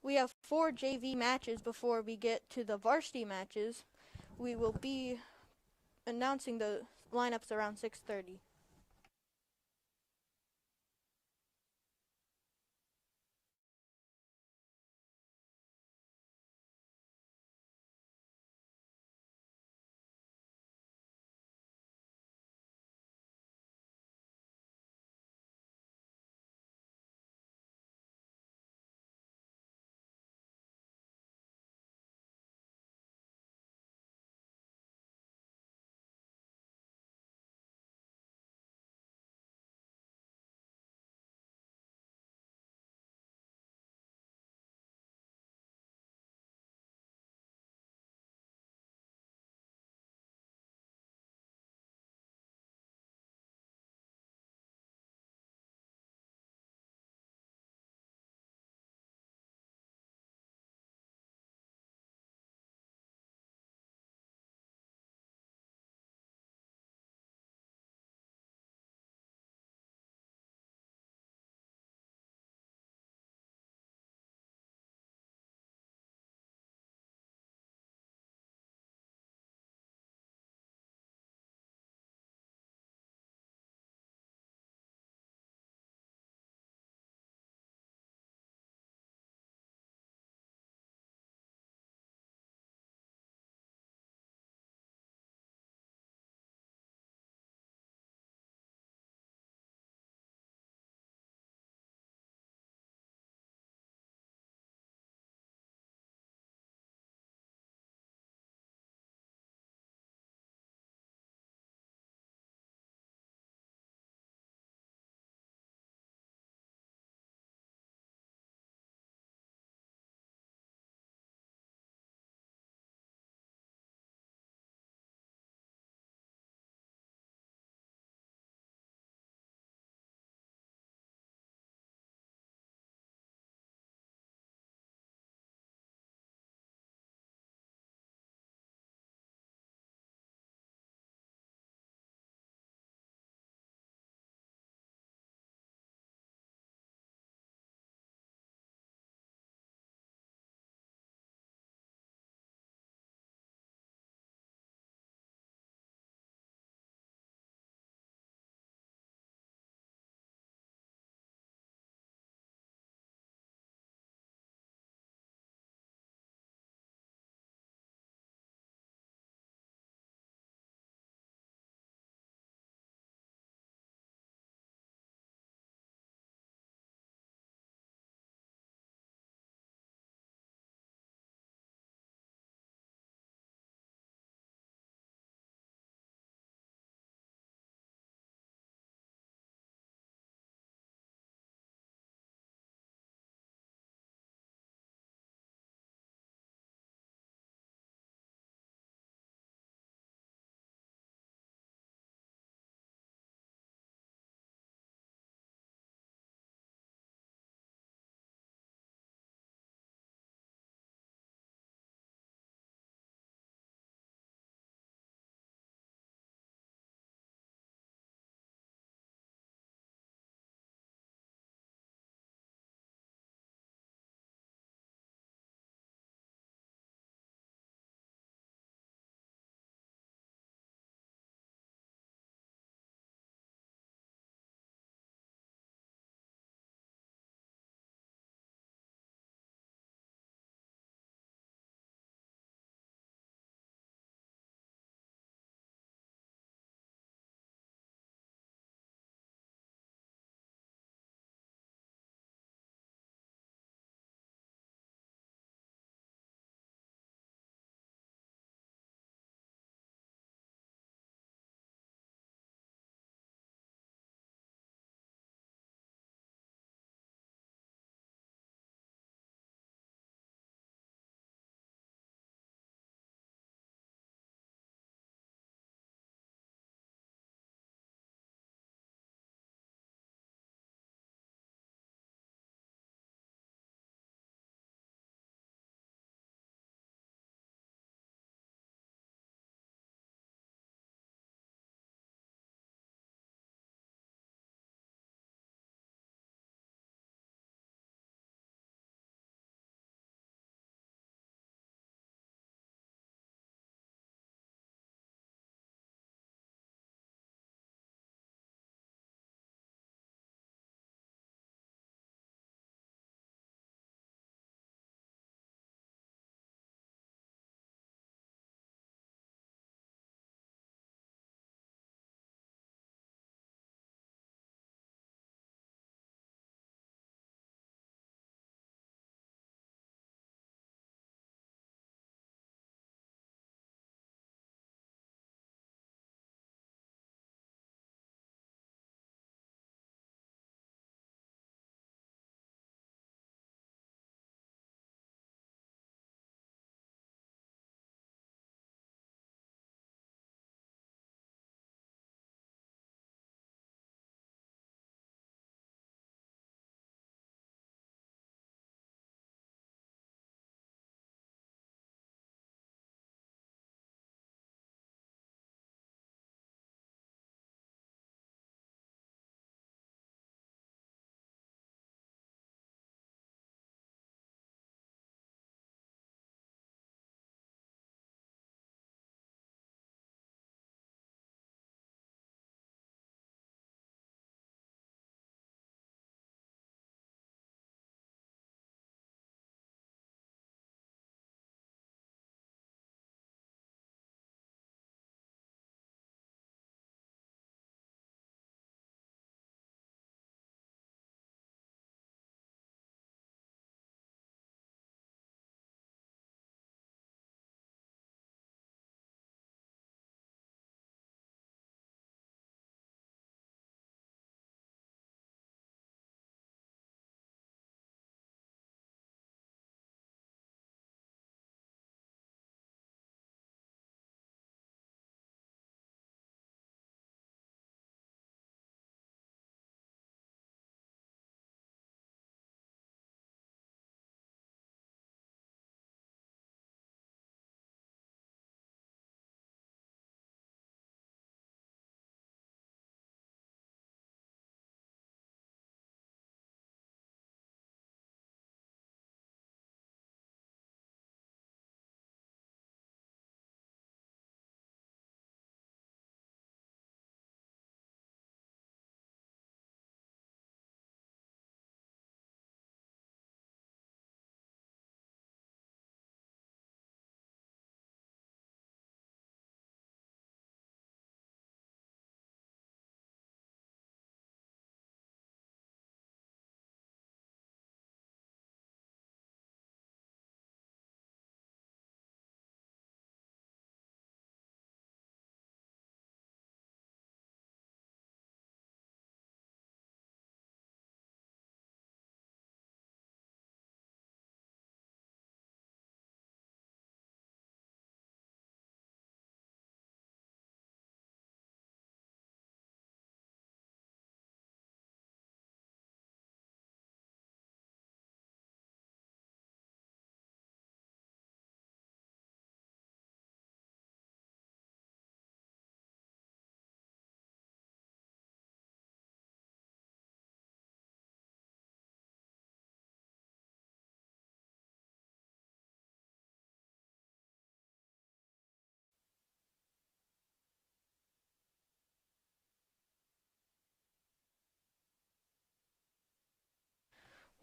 We have 4 JV matches before we get to the varsity matches. We will be announcing the lineups around 6:30.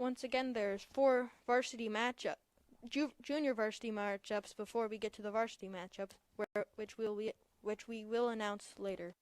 Once again, there's 4 varsity matchup, junior varsity matchups before we get to the varsity matchups, which we will announce later.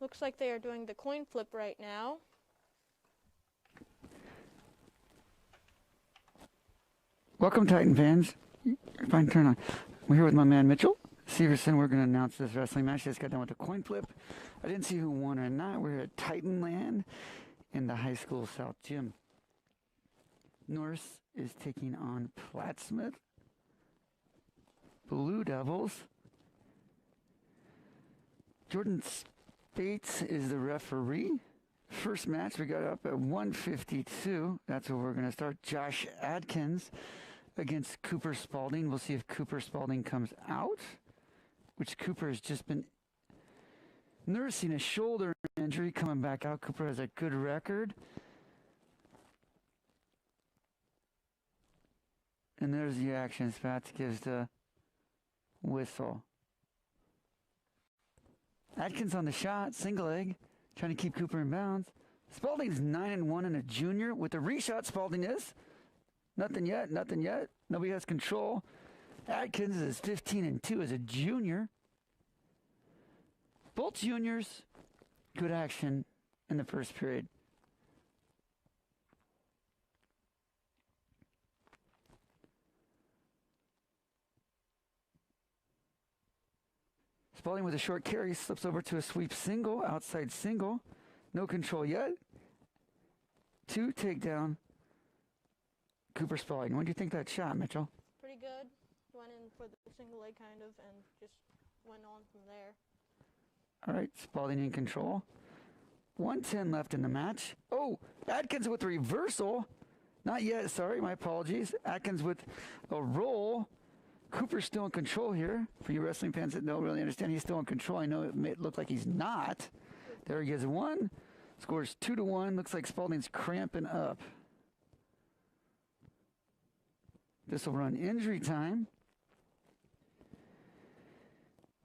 Looks like they are doing the coin flip right now. Welcome, Titan fans. Fine, turn on. We're here with my man Mitchell Severson. We're going to announce this wrestling match. Just got done with the coin flip. I didn't see who won or not. We're at Titan Land in the high school South Gym. Norris is taking on Plattsmouth Blue Devils. Jordan Spates is the referee. First match, we got up at 152. That's where we're going to start. Josh Adkins against Cooper Spalding. We'll see if Cooper Spalding comes out, which Cooper has just been nursing a shoulder injury, coming back out. Cooper has a good record. And there's the action. Spats gives the whistle. Atkins on the shot, single leg, trying to keep Cooper in bounds. Spalding's 9-1 in a junior. With the reshot, Spalding is. Nothing yet. Nobody has control. Atkins is 15-2 as a junior. Both juniors, good action in the first period. Spalding with a short carry, slips over to a sweep single, outside single. No control yet. 2 takedown. Cooper Spalding. What do you think of that shot, Mitchell? Pretty good. Went in for the single leg kind of and just went on from there. All right, Spalding in control. 1:10 left in the match. Oh, Atkins with a reversal. Not yet, sorry, my apologies. Atkins with a roll. Cooper's still in control here. For you wrestling fans that don't really understand, he's still in control. I know it may look like he's not. There he gets 1. Scores 2-1. Looks like Spalding's cramping up. This will run injury time.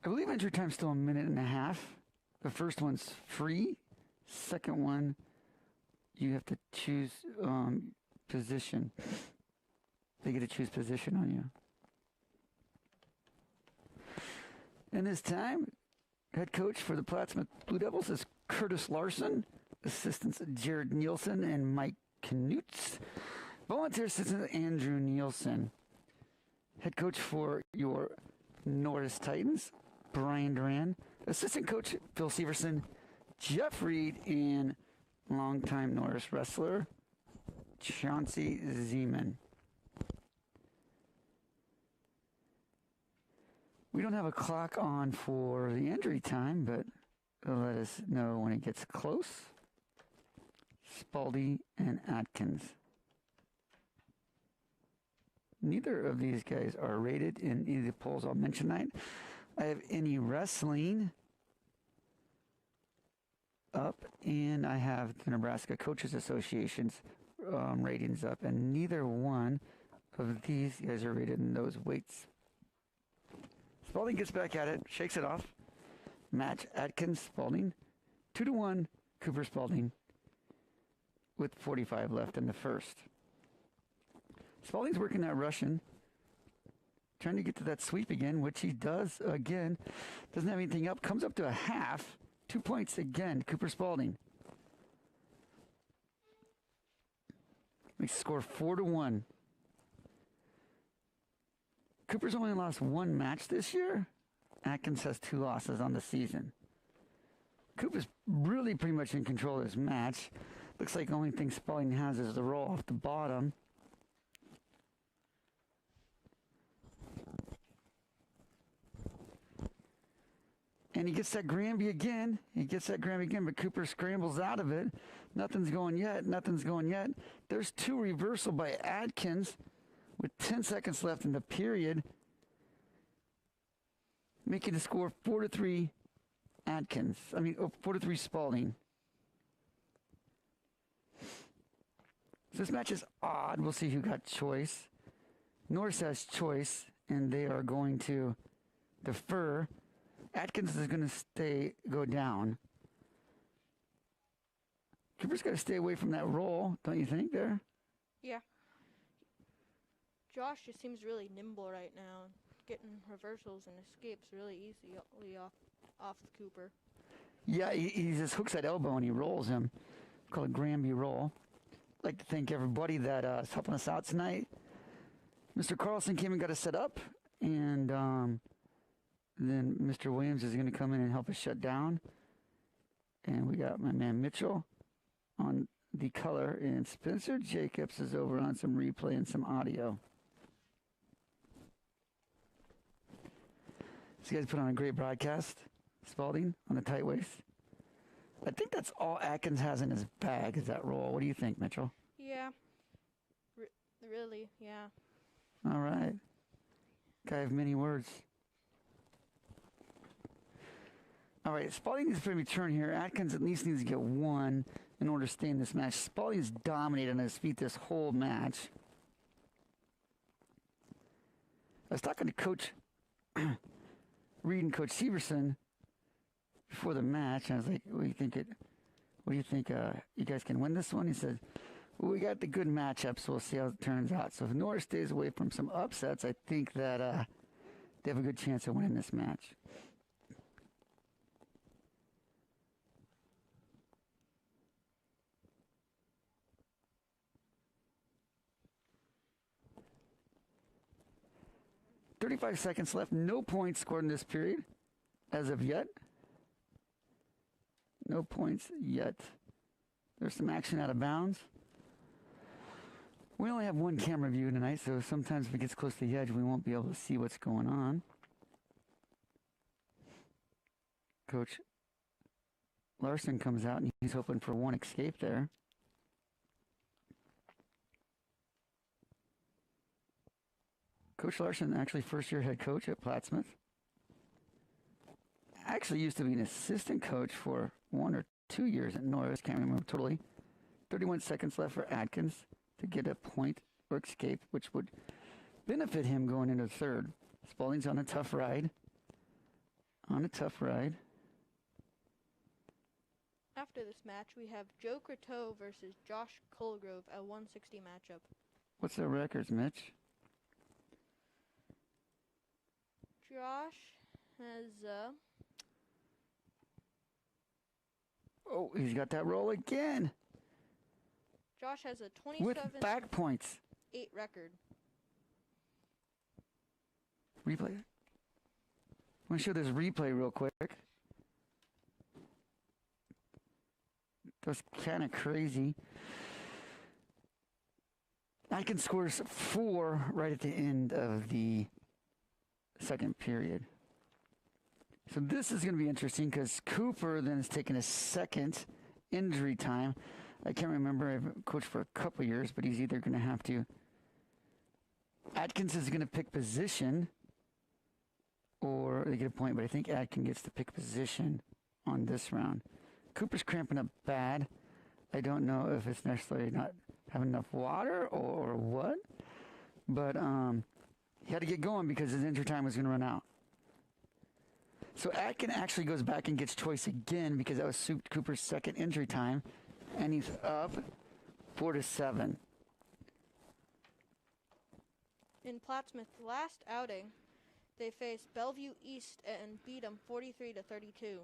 I believe injury time's still 1.5 minutes. The first one's free. Second one, you have to choose position. They get to choose position on you. And this time, head coach for the Plattsmouth Blue Devils is Curtis Larson. Assistants Jared Nielsen and Mike Knutz. Volunteer assistant Andrew Nielsen. Head coach for your Norris Titans, Brian Duran. Assistant coach Phil Severson, Jeff Reed, and longtime Norris wrestler Chauncey Zeman. We don't have a clock on for the injury time, but it'll let us know when it gets close. Spalding and Atkins. Neither of these guys are rated in any of the polls I'll mention tonight. I have any wrestling up, and I have the Nebraska Coaches Association's ratings up, and neither one of these guys are rated in those weights. Spalding gets back at it, shakes it off. Match Atkins, Spalding. 2-1, Cooper Spalding, with 45 left in the first. Spalding's working that Russian, trying to get to that sweep again, which he does again. Doesn't have anything up, comes up to a half. 2 points again, Cooper Spalding. Makes the score 4-1. Cooper's only lost 1 match this year. Atkins has 2 losses on the season. Cooper's really pretty much in control of this match. Looks like the only thing Spalding has is the roll off the bottom. And he gets that Granby again. But Cooper scrambles out of it. Nothing's going yet. There's 2 reversal by Atkins with 10 seconds left in the period, making the score 4-3 Atkins. 4-3 Spalding. So this match is odd. We'll see who got choice. Norris has choice, and they are going to defer. Atkins is going to go down. Cooper's got to stay away from that roll, don't you think, there? Yeah. Josh just seems really nimble right now, getting reversals and escapes really easily off of Cooper. Yeah, he just hooks that elbow and he rolls him. Called a Granby roll. I'd like to thank everybody that is helping us out tonight. Mr. Carlson came and got us set up, and then Mr. Williams is going to come in and help us shut down. And we got my man Mitchell on the color, and Spencer Jacobs is over on some replay and some audio. These guys put on a great broadcast. Spalding on the tight waist. I think that's all Atkins has in his bag is that roll. What do you think, Mitchell? Yeah. Really, yeah. All right. Guy of many words. All right, Spalding needs to put a return here. Atkins at least needs to get one in order to stay in this match. Spalding's dominated on his feet this whole match. I was talking to Coach Reed and Coach Severson before the match, and I was like, what do you think you guys can win this one? He said, well, we got the good matchup, so we'll see how it turns out. So if Norris stays away from some upsets, I think that they have a good chance of winning this match. "35 seconds left. No points scored in this period as of yet. No points yet. There's some action out of bounds. We only have one camera view tonight, so sometimes if it gets close to the edge, we won't be able to see what's going on. Coach Larson comes out, and he's hoping for one escape there. Coach Larson, actually first-year head coach at Plattsmouth. Actually used to be an assistant coach for 1 or 2 years at Norris. Can't remember totally. 31 seconds left for Atkins to get a point or escape, which would benefit him going into third. Spalding's on a tough ride. After this match, we have Joe Croteau versus Josh Colgrove at 160 matchup. What's their records, Mitch? Josh has, Oh, he's got that roll again. Josh has a 27-8 with back points. record. Replay. I want to show this replay real quick. That's kind of crazy. Atkins scores 4 right at the end of the second period. So this is going to be interesting because Cooper then is taking a second injury time. I can't remember. I've coached for a couple years, but he's either going to have to. Atkins is going to pick position, or they get a point, but I think Atkins gets to pick position on this round. Cooper's cramping up bad. I don't know if it's necessarily not having enough water or what, but he had to get going because his injury time was going to run out. So Atkins actually goes back and gets choice again because that was Cooper's second injury time, and he's up 4-7. In Plattsmouth's last outing, they faced Bellevue East and beat them 43-32.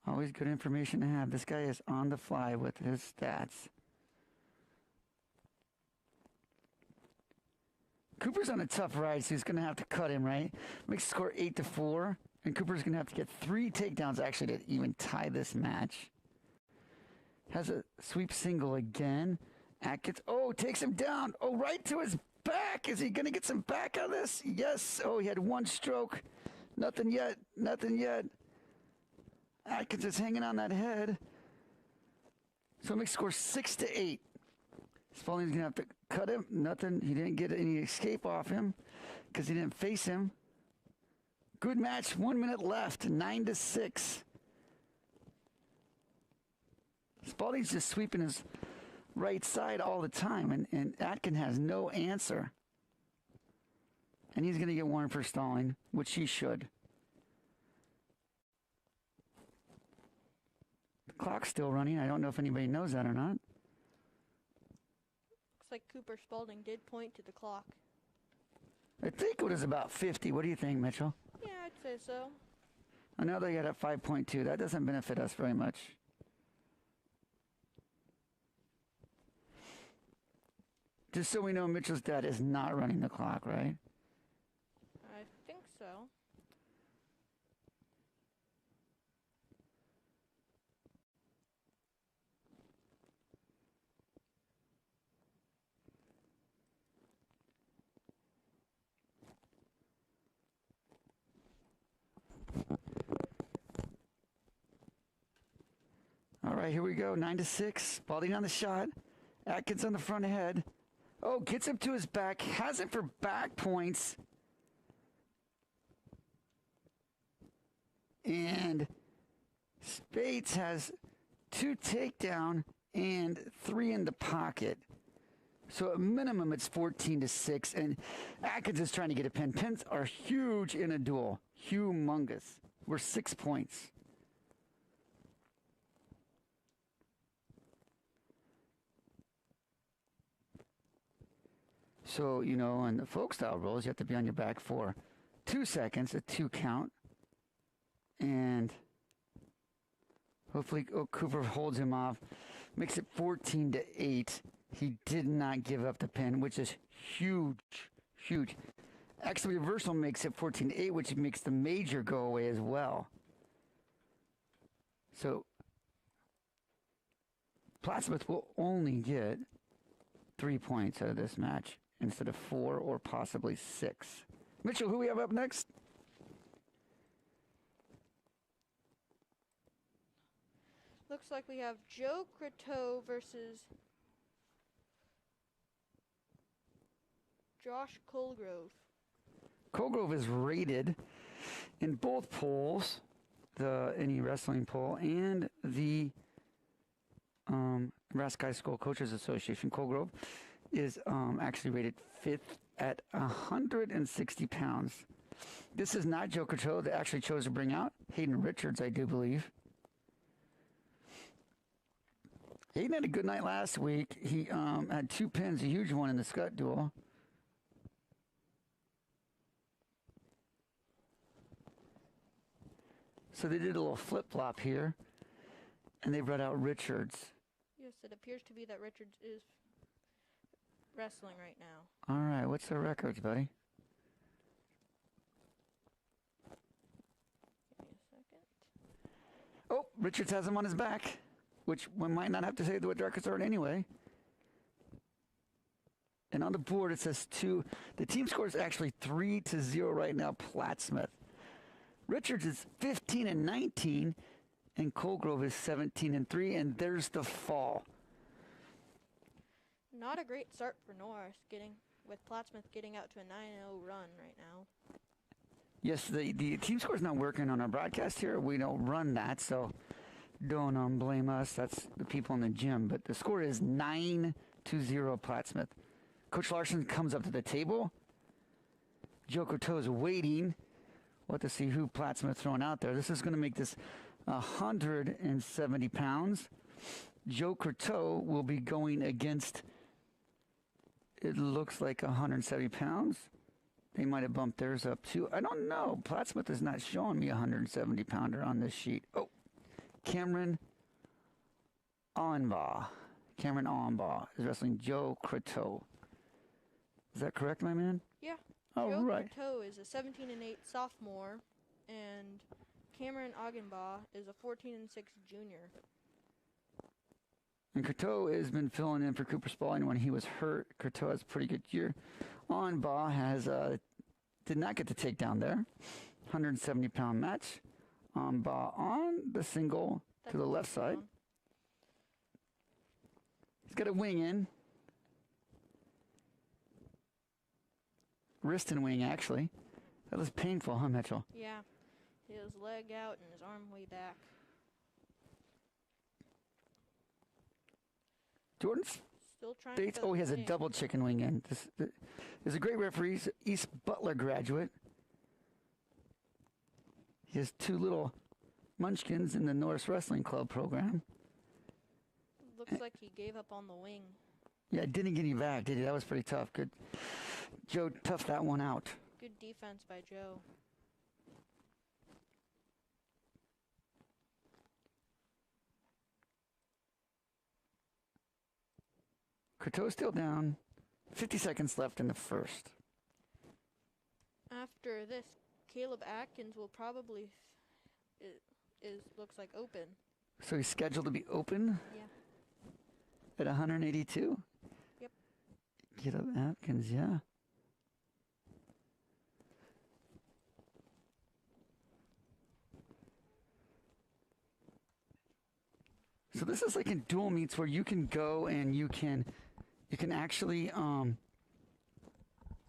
Always good information to have. This guy is on the fly with his stats. Cooper's on a tough ride, so he's going to have to cut him, right? Makes the score 8-4, and Cooper's going to have to get 3 takedowns, actually, to even tie this match. Has a sweep single again. Atkins, takes him down. Right to his back. Is he going to get some back on this? Yes. He had 1 stroke. Nothing yet. Atkins is hanging on that head. So it makes the score 6-8. Spalding's going to have to cut him. Nothing. He didn't get any escape off him because he didn't face him. Good match. 1 minute left. 9-6. Spalding's just sweeping his right side all the time, and Atkins has no answer. And he's going to get 1 for stalling, which he should. The clock's still running. I don't know if anybody knows that or not. Looks like Cooper Spalding did point to the clock. I think it was about 50. What do you think, Mitchell? Yeah, I'd say so. I know they got at 5.2. That doesn't benefit us very much. Just so we know, Mitchell's dad is not running the clock, right? I think so. All right, here we go. 9-6. Spalding on the shot. Atkins on the front head. Oh, gets him to his back. Has it for back points. And Spates has 2 takedown and 3 in the pocket. So at minimum, it's 14-6. And Atkins is trying to get a pin. Pins are huge in a duel. Humongous. We're 6 points. So, you know, in the folk style rules, you have to be on your back for 2 seconds, a 2 count. And hopefully Cooper holds him off, makes it 14-8. He did not give up the pin, which is huge, huge. Actually, reversal makes it 14-8, which makes the major go away as well. So Plattsmouth will only get 3 points out of this match instead of 4 or possibly 6. Mitchell, who we have up next? Looks like we have Joe Croteau versus Josh Colgrove. Colgrove is rated in both polls, the any wrestling poll and the Nebraska High School Coaches Association. Colgrove is actually rated 5th at 160 pounds. This is not Joe Croteau that actually chose to bring out Hayden Richards, I do believe. Hayden had a good night last week. He had 2 pins, a huge one in the Scott duel. So they did a little flip-flop here, and they brought out Richards. Yes, it appears to be that Richards is wrestling right now. All right, what's their records, buddy? Give me a second. Oh, Richards has him on his back, which one might not have to say what the records are anyway. And on the board it says 2. The team score is actually 3-0 right now, Plattsmouth. Richards is 15-19, and Colgrove is 17-3, and there's the fall. Not a great start for Norris, with Plattsmouth getting out to a 9-0 run right now. Yes, the team score is not working on our broadcast here. We don't run that, so don't blame us. That's the people in the gym. But the score is 9-0 Plattsmouth. Coach Larson comes up to the table. Joe Croteau is waiting. We'll have to see who Plattsmouth throwing out there. This is going to make this 170 pounds. Joe Croteau will be going against, it looks like 170 pounds. They might have bumped theirs up too. I don't know. Plattsmouth is not showing me a 170 pounder on this sheet. Oh, Cameron Allenbaugh. Cameron Allenbaugh is wrestling Joe Croteau. Is that correct, my man? Yeah. Oh, Joe right. Croteau is a 17-8 sophomore, and Cameron Allenbaugh is a 14-6 junior. And Croteau has been filling in for Cooper Spalding when he was hurt. Croteau has a pretty good year. Allenbaugh has did not get the takedown there. 170-pound match. Allenbaugh on the single to the left side. He's got a wing in. Wrist and wing, actually. That was painful, huh, Mitchell? Yeah. His leg out and his arm way back. Jordan Still trying Bates. to Oh, he has a wing. double chicken wing in. This is a great referee. He's an East Butler graduate. He has 2 little munchkins in the Norris Wrestling Club program. Looks like he gave up on the wing. Yeah, didn't get him back, did he? That was pretty tough. Good. Joe toughed that one out. Good defense by Joe. Coteau's still down. 50 seconds left in the first. After this, Caleb Atkins will probably looks like open. So he's scheduled to be open? Yeah. At 182? Yep. Caleb Atkins, yeah. So this is like in dual meets where you can go and you can actually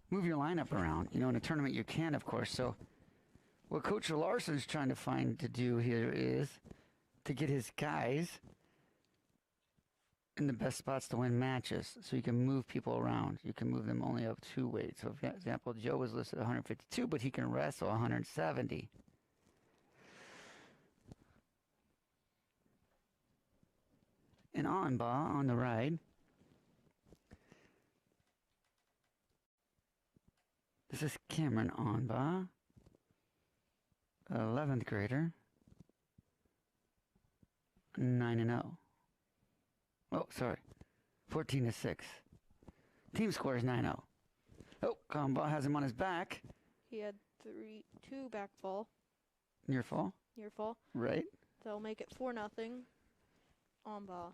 move your lineup around. You know, in a tournament you can, of course. So what Coach Larson is trying to find to do here is to get his guys in the best spots to win matches. So you can move people around. You can move them only up 2 weights. So for example, Joe was listed at 152, but he can wrestle 170. And Anba on the ride. This is Cameron Anba, 11th grader, 9-0. Oh, sorry, 14-6. Team score is 9-0. Oh, Anba has him on his back. He had 2 back fall. Near fall. Near fall. Right. They'll make it 4-0. Amba.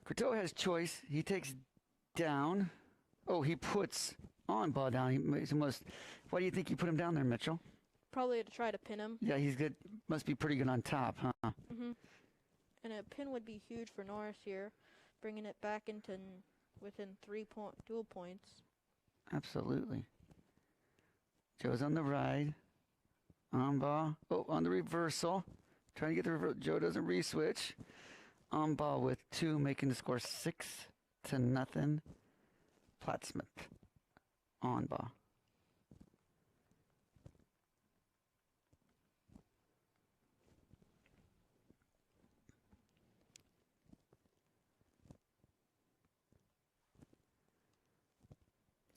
Coteau has choice. He takes down. Oh, he puts Anba down. He makes almost. Why do you think you put him down there, Mitchell? Probably to try to pin him. Yeah, he's good. Must be pretty good on top, huh? Mm-hmm. And a pin would be huge for Norris here, bringing it back into within 3 dual points. Absolutely. Joe's on the ride. Amba. Oh, on the reversal. Trying to get the reversal. Joe doesn't re-switch. Amba with 2, making the score 6-0. Plattsmouth. Amba.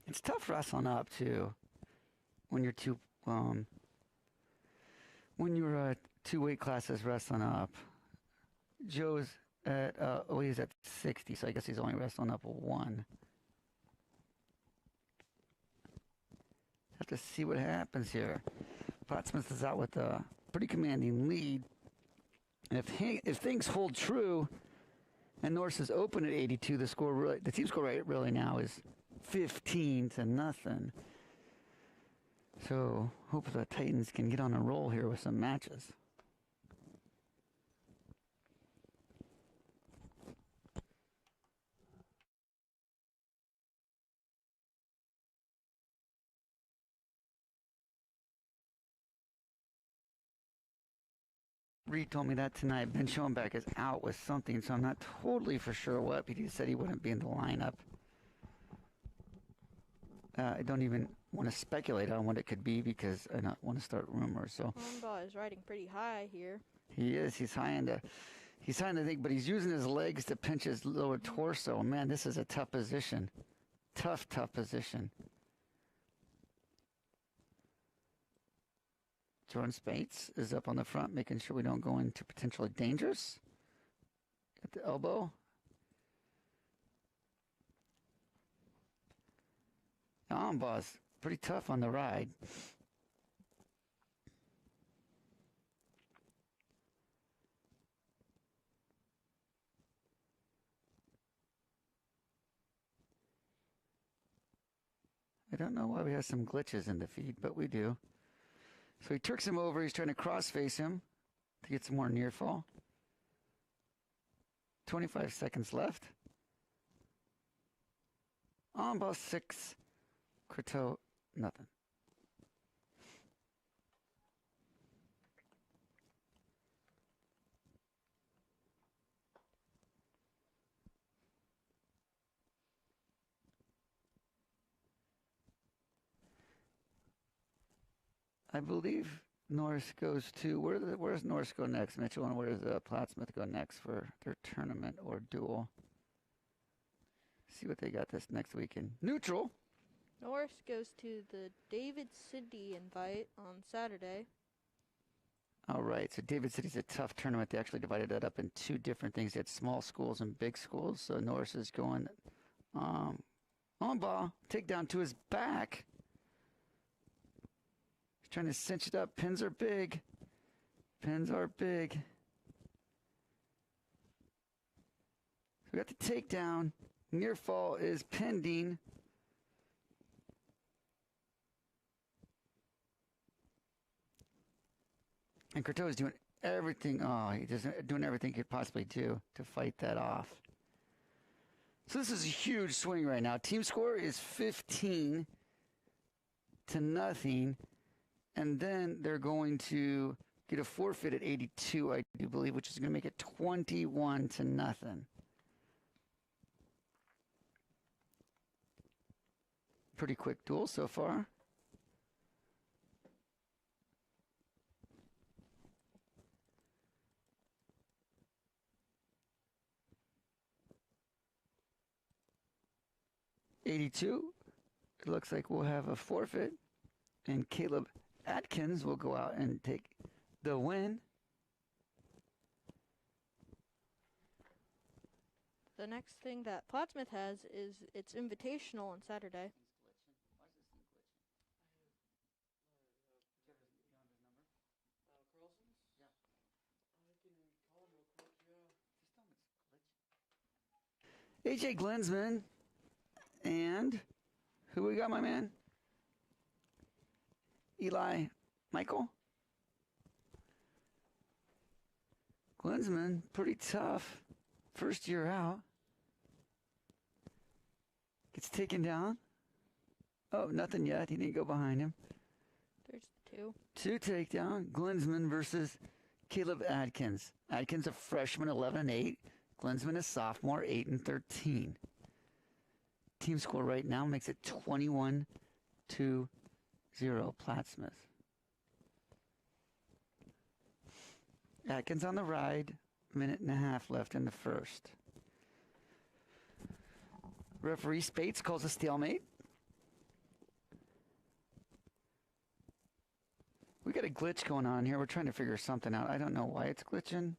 It's tough wrestling up too. When you're two weight classes wrestling up. Joe's at he's at 60, so I guess he's only wrestling up 1. Have to see what happens here. Plattsmouth is out with a pretty commanding lead. And if things hold true, and Norris is open at 82, the team score right really now is 15-0. So hope the Titans can get on a roll here with some matches. Reed told me that tonight. Ben Schoenbeck is out with something, so I'm not totally for sure what, but he said he wouldn't be in the lineup. I don't even want to speculate on what it could be because I don't want to start rumors. So Amba is riding pretty high here. He is. He's high in the thing, but he's using his legs to pinch his lower torso. Man, this is a tough position. Tough position. Jordan Spates is up on the front, making sure we don't go into potentially dangerous. At the elbow. Amba's pretty tough on the ride. I don't know why we have some glitches in the feed, but we do. So he turks him over. He's trying to cross-face him to get some more near fall. 25 seconds left. Amba 6. Coteau, nothing. I believe Norris goes to where does Norris go next, Mitchell, and where does Plattsmouth go next for their tournament or duel? See what they got this next weekend. Neutral. Norris goes to the David City invite on Saturday. All right, so David City's a tough tournament. They actually divided that up in two different things. They had small schools and big schools. So Norris is going on ball, takedown to his back. He's trying to cinch it up. Pins are big. Pins are big. So we got the takedown. Near fall is pending. And Courteau is doing everything. Oh, he's doing everything he could possibly do to fight that off. So this is a huge swing right now. Team score is 15-0. And then they're going to get a forfeit at 82, I do believe, which is going to make it 21-0. Pretty quick duel so far. It looks like we'll have a forfeit, and Caleb Atkins will go out and take the win. The next thing that Plattsmouth has is its invitational on Saturday. AJ Glinsman, and who we got, my man? Eli Michael. Glinsman, pretty tough. First year out. Gets taken down. Oh, nothing yet. He didn't go behind him. There's two. Two takedown. Glinsman versus Caleb Atkins. Atkins a freshman, 11-8. Glinsman a sophomore, 8-13. Team score right now makes it 21-0 Plattsmouth. Atkins on the ride. Minute and a half left in the first. Referee Spates calls a stalemate. We got a glitch going on here. We're trying to figure something out. I don't know why it's glitching,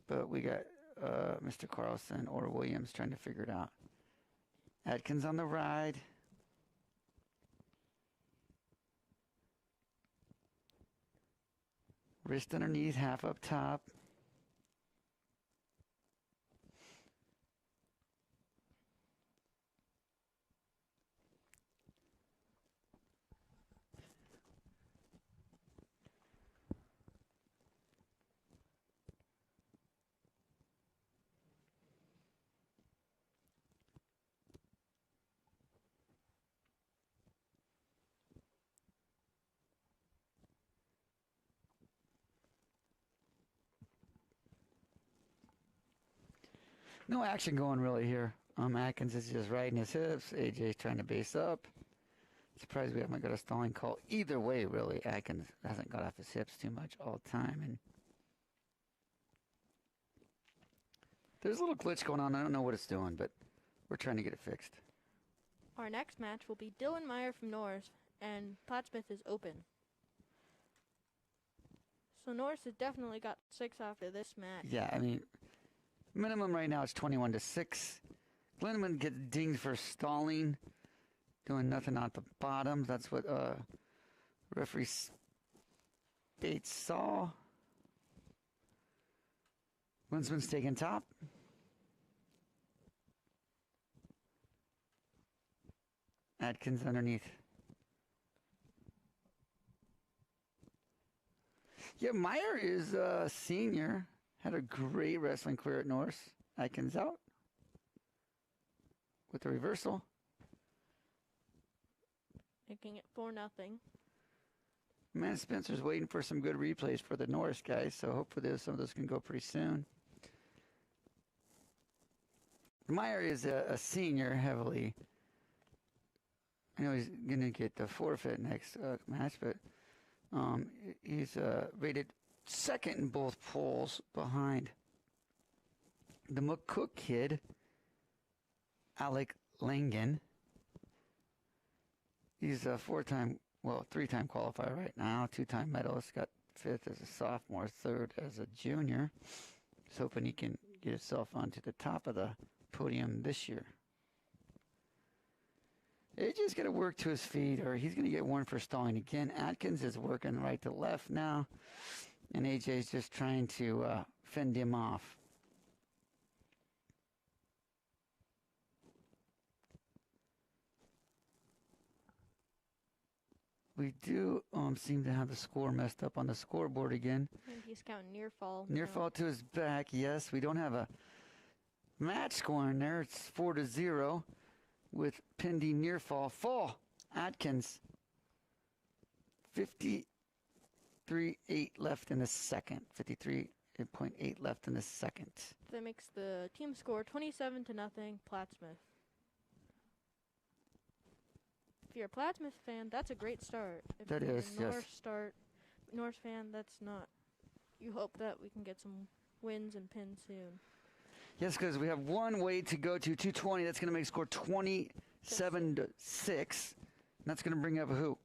but we got Mr. Carlson or Williams trying to figure it out. Atkins on the ride. Wrist underneath, half up top. No action going really here. Atkins is just riding his hips. AJ's trying to base up. Surprised we haven't got a stalling call. Either way, really, Atkins hasn't got off his hips too much all the time. And there's a little glitch going on. I don't know what it's doing, but we're trying to get it fixed. Our next match will be Dylan Meyer from Norris, and Plattsmouth is open. So Norris has definitely got 6 after this match. Yeah, I mean, minimum right now is 21-6. Glenneman gets dinged for stalling, doing nothing at the bottom. That's what referee Bates saw. Glinsman's taking top. Atkins underneath. Yeah, Meyer is a senior. Had a great wrestling career at Norris. Atkins out with the reversal. Making it 4-0. Man, Spencer's waiting for some good replays for the Norris guys, so hopefully some of those can go pretty soon. Meyer is a senior heavily. I know he's going to get the forfeit next match, but he's rated second in both polls behind the McCook kid, Alec Langen. He's a 3-time qualifier right now, 2-time medalist, got fifth as a sophomore, third as a junior. He's hoping he can get himself onto the top of the podium this year. AJ's going to work to his feet, or he's going to get warned for stalling again. Atkins is working right to left now, and AJ's just trying to fend him off. We do seem to have the score messed up on the scoreboard again. And he's counting near fall. Near fall to his back, yes. We don't have a match score in there. It's 4-0 with pending near fall. Fall, Atkins. 53.8 left in the second. 53.8 left in the second. That makes the team score 27-0, Plattsmouth. If you're a Plattsmouth fan, that's a great start. If That you're is, a yes. Norris fan, that's not. You hope that we can get some wins and pins soon. Yes, because we have one way to go to 220. That's going to make the score 27-6. And that's going to bring up who?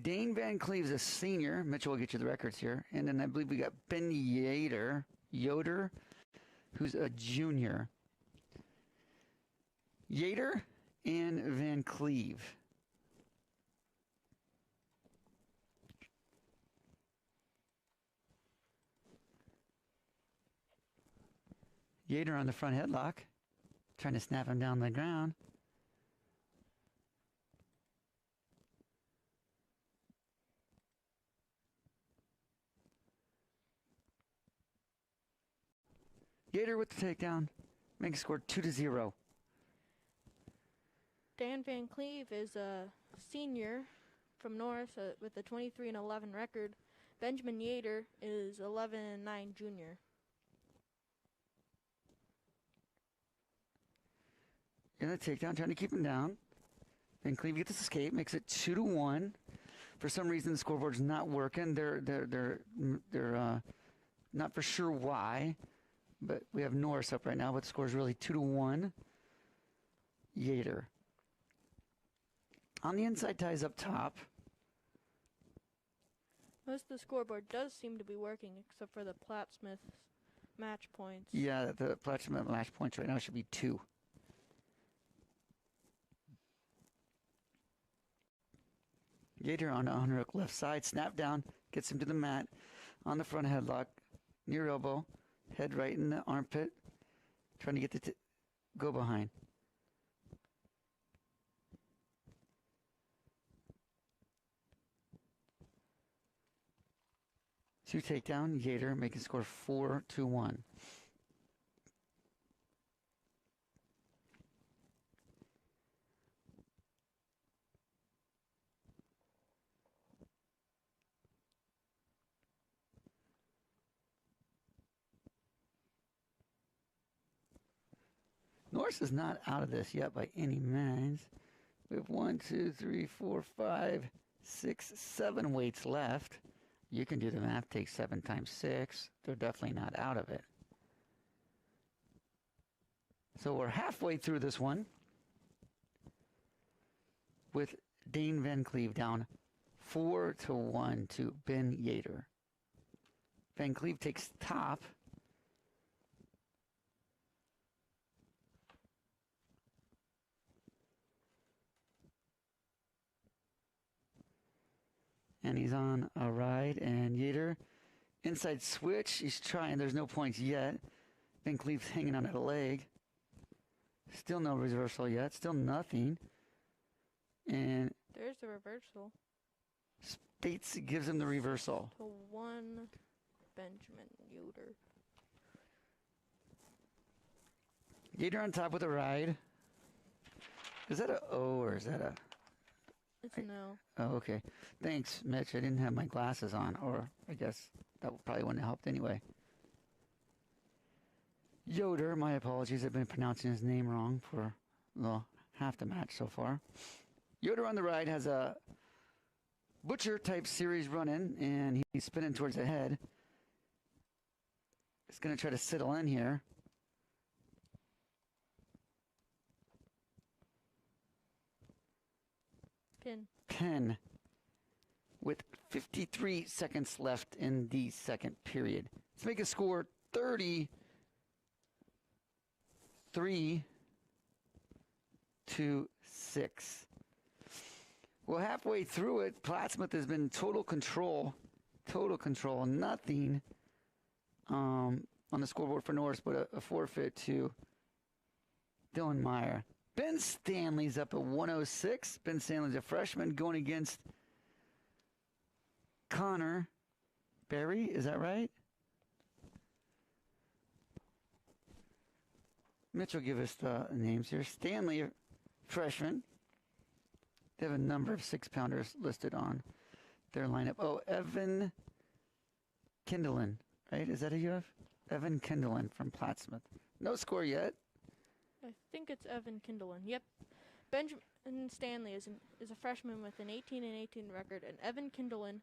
Dane Van Cleve's a senior. Mitchell will get you the records here. And then I believe we got Ben Yoder, who's a junior. Yater and Van Cleve. Yater on the front headlock, trying to snap him down the ground. Yater with the takedown, making score 2-0. Dan Van Cleve is a senior from Norris with a 23-11 record. Benjamin Yater is 11-9 junior. In the takedown, trying to keep him down. Van Cleve gets this escape, makes it 2-1. For some reason, the scoreboard's not working. They're not for sure why, but we have Norris up right now. But the score is really 2-1. Yater. On the inside ties up top. Most of the scoreboard does seem to be working, except for the Plattsmouth match points. Yeah, the Plattsmouth match points right now should be 2. Yater on the unhook left side, snap down, gets him to the mat, on the front headlock, near elbow, head right in the armpit, trying to get the go behind. Two takedown, Yater making score 4-1. Norris is not out of this yet by any means. We have 1, 2, 3, 4, 5, 6, 7 weights left. You can do the math, take 7 times 6. They're definitely not out of it. So we're halfway through this one with Dane Van Cleve down 4-1 to Ben Yater. Van Cleve takes top. And he's on a ride, and Yater, inside switch, he's trying, there's no points yet. Van Cleve's hanging on a leg. Still no reversal yet, still nothing. And There's the reversal. Spates gives him the reversal. To 1 Benjamin Yoder. Yater on top with a ride. Is that a O or is that a... It's a no. Oh, okay. Thanks, Mitch. I didn't have my glasses on, or I guess that probably wouldn't have helped anyway. Yoder, my apologies. I've been pronouncing his name wrong for half the match so far. Yoder on the right has a butcher-type series running, and he's spinning towards the head. He's going to try to settle in here. Pin. With 53 seconds left in the second period. Let's make a score 33-6. Well, halfway through it, Plattsmouth has been total control. Nothing on the scoreboard for Norris, but a forfeit to Dylan Meyer. Ben Stanley's up at 106. Ben Stanley's a freshman going against Connor Berry. Is that right? Mitch will give us the names here. Stanley, freshman. They have a number of 6-pounders listed on their lineup. Oh, Evan Kindlen, right? Is that who you have? Evan Kindlen from Plattsmouth. No score yet. I think it's Evan Kindlen. Yep. Benjamin Stanley is a freshman with an 18-18 record, and Evan Kindlen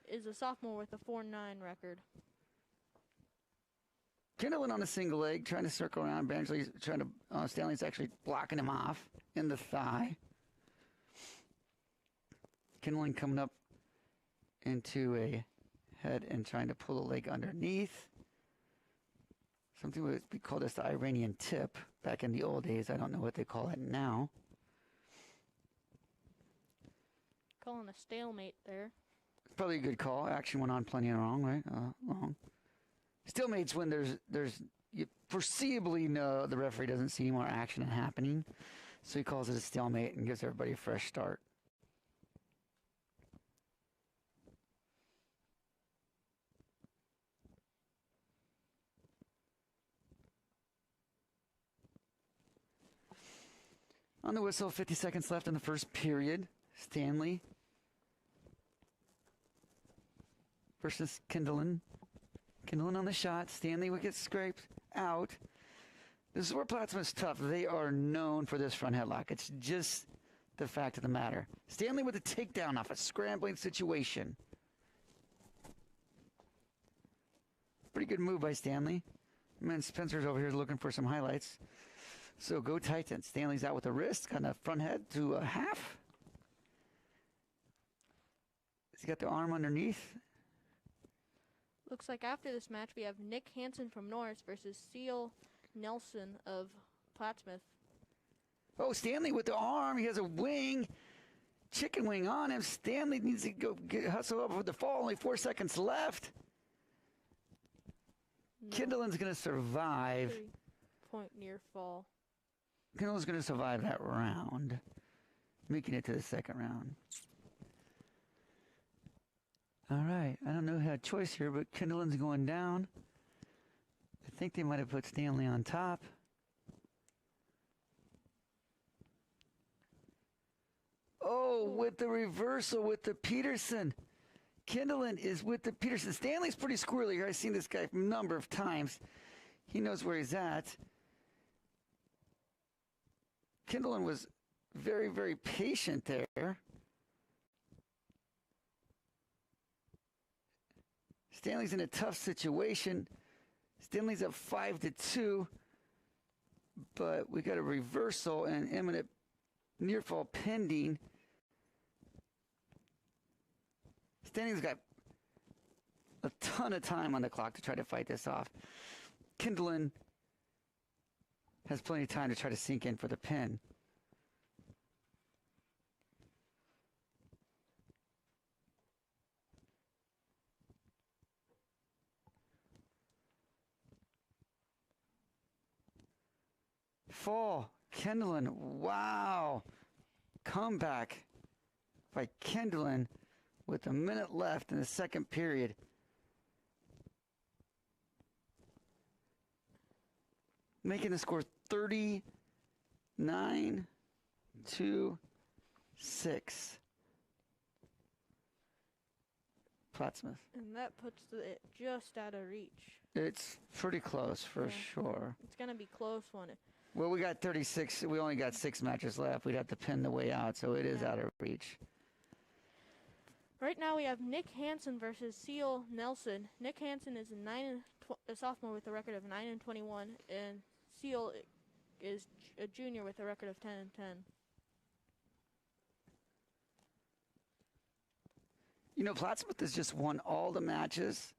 is a sophomore with a 4-9 record. Kindlen on a single leg, trying to circle around. Stanley's actually blocking him off in the thigh. Kindlen coming up into a head and trying to pull the leg underneath. Something would be called as the Iranian tip back in the old days. I don't know what they call it now. Calling a stalemate there. Probably a good call. Action went on plenty wrong, right? Long. Stalemate's when you foreseeably know the referee doesn't see more action happening, so he calls it a stalemate and gives everybody a fresh start. On the whistle, 50 seconds left in the first period. Stanley versus Kindlen. Kindlen on the shot. Stanley would get scraped out. This is where Plattsmouth's tough. They are known for this front headlock. It's just the fact of the matter. Stanley with a takedown off a scrambling situation. Pretty good move by Stanley. Man, Spencer's over here looking for some highlights. So go Titans. Stanley's out with a wrist, kind of front head to a half. He's got the arm underneath. Looks like after this match we have Nick Hansen from Norris versus Seal Nelson of Plattsmouth. Oh, Stanley with the arm. He has a wing. Chicken wing on him. Stanley needs to go hustle up with the fall. Only 4 seconds left. No. Kindlen's going to survive. 3-point near fall. Kindlen's going to survive that round, making it to the second round. All right. I don't know who had a choice here, but Kindlen's going down. I think they might have put Stanley on top. Oh, with the reversal with the Peterson. Kindlen is with the Peterson. Stanley's pretty squirrely here. I've seen this guy a number of times. He knows where he's at. Kindlen was very, very patient there. Stanley's in a tough situation. Stanley's up 5-2, but we got a reversal and imminent near fall pending. Stanley's got a ton of time on the clock to try to fight this off. Kindlen has plenty of time to try to sink in for the pin. Fall. Kindlen. Wow. Comeback by Kindlen with a minute left in the second period. Making the score 39-6. Plattsmouth. And that puts it just out of reach. It's pretty close for sure. It's going to be close one. Well, we got 36. We only got 6 matches left. We'd have to pin the way out, so it is out of reach. Right now we have Nick Hansen versus Seal Nelson. Nick Hansen is a sophomore with a record of 9-21, and Seal is a junior with a record of 10-10. You know, Plattsmouth has just won all the matches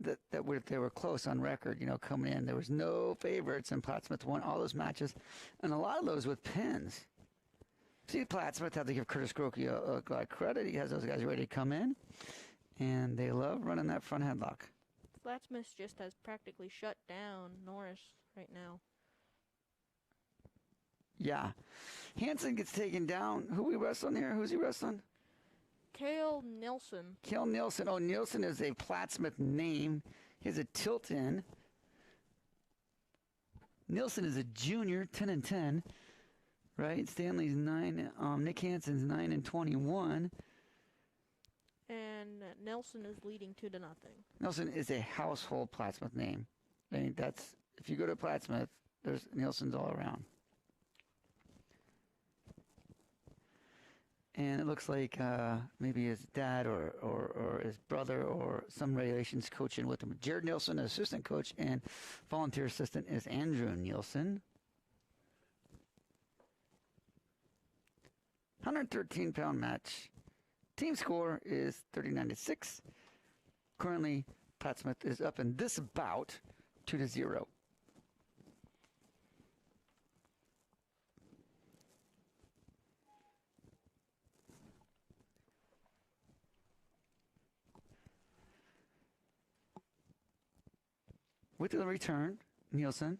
they were close on record, coming in. There was no favorites, and Plattsmouth won all those matches, and a lot of those with pins. See, Plattsmouth had to give Curtis Grokey a lot of credit. He has those guys ready to come in, and they love running that front headlock. Plattsmouth just has practically shut down Norris right now. Yeah. Hansen gets taken down. Who we wrestling here? Who's he wrestling? Cale Nilsson. Cale Nilsson. Oh, Nilsson is a Plattsmouth name. He has a tilt in. Nilsson is a junior, 10-10. Right? Stanley's 9. Nick Hansen's 9-21. And Nelson is leading 2-0. Nelson is a household Plattsmouth name. I mean, if you go to Plattsmouth, there's Nelsons all around. And it looks like maybe his dad or his brother or some relations coaching with him. Jared Nielsen, assistant coach, and volunteer assistant is Andrew Nielsen. 113-pound match. Team score is 39-6. Currently, Plattsmouth is up in this bout 2-0. With the return, Nielsen.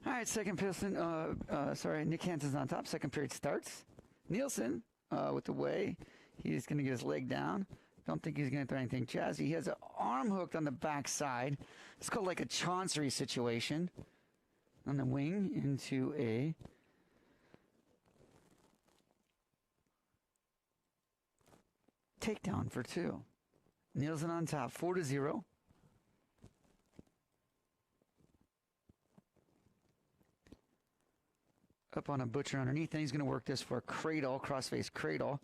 All right, second piston. Nick Hansen's on top. Second period starts. Nielsen with the way. He's going to get his leg down. Don't think he's going to throw anything jazzy. He has an arm hooked on the backside. It's called like a Chancery situation. On the wing into a takedown for 2. Nielsen on top, 4-0. Up on a butcher underneath, and he's going to work this for a cradle, crossface cradle,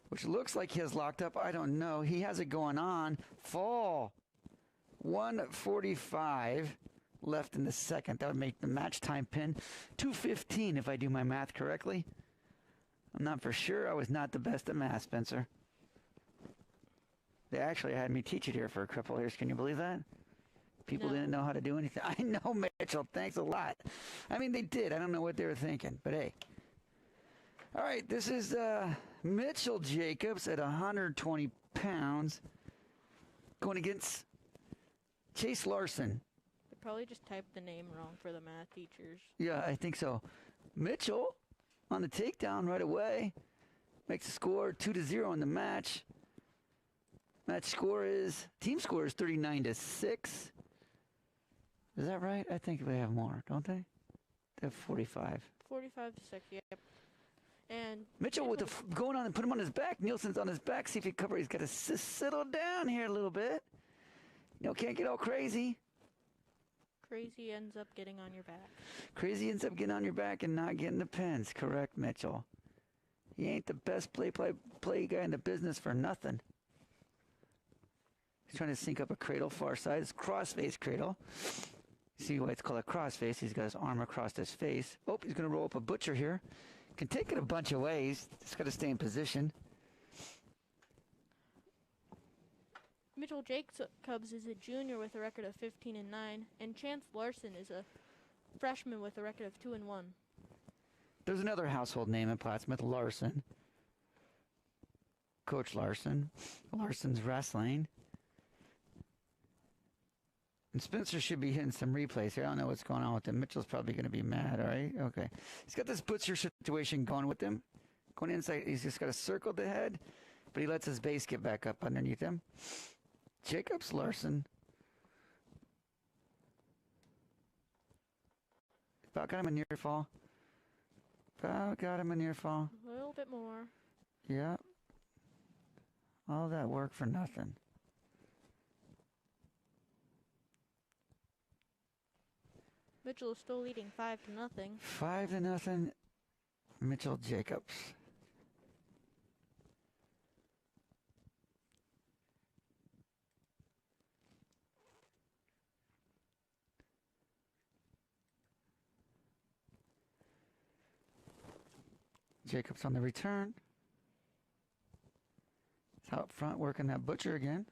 which looks like he has locked up. I don't know. He has it going on. Fall. 1:45 left in the second. That would make the match time pin 2:15 if I do my math correctly. I'm not for sure. I was not the best at math, Spencer. They actually had me teach it here for a couple of years. Can you believe that? People didn't know how to do anything. I know, Mitchell. Thanks a lot. I mean, they did. I don't know what they were thinking, but hey. All right, this is Mitchell Jacobs at 120 pounds going against Chase Larson. They probably just typed the name wrong for the math teachers. Yeah, I think so. Mitchell on the takedown right away. Makes the score 2-0 in the match. Team score is 39-6. Is that right? I think they have more, don't they? They have 45. 45-6, yep. And Mitchell with going on and put him on his back. Nielsen's on his back. See if he covers. He's got to settle down here a little bit. Can't get all crazy. Crazy ends up getting on your back. Crazy ends up getting on your back and not getting the pins. Correct, Mitchell. He ain't the best play guy in the business for nothing. He's trying to sync up a cradle far side. It's crossface cradle. See why it's called a crossface? He's got his arm across his face. Oh, he's going to roll up a butcher here. Can take it a bunch of ways. Just got to stay in position. Mitchell Jacobs is a junior with a record of 15-9, and Chance Larson is a freshman with a record of 2-1. There's another household name in Plattsmouth, Larson. Coach Larson. Larson's wrestling. And Spencer should be hitting some replays here. I don't know what's going on with him. Mitchell's probably going to be mad, all right? Okay. He's got this butcher situation going with him. Going inside, he's just got to circle the head, but he lets his base get back up underneath him. Jacobs Larson. About got him a near fall. About got him a near fall. A little bit more. Yeah. All that work for nothing. Mitchell is still leading 5-0. 5-0. Mitchell Jacobs. Jacobs on the return. He's out front working that butcher again.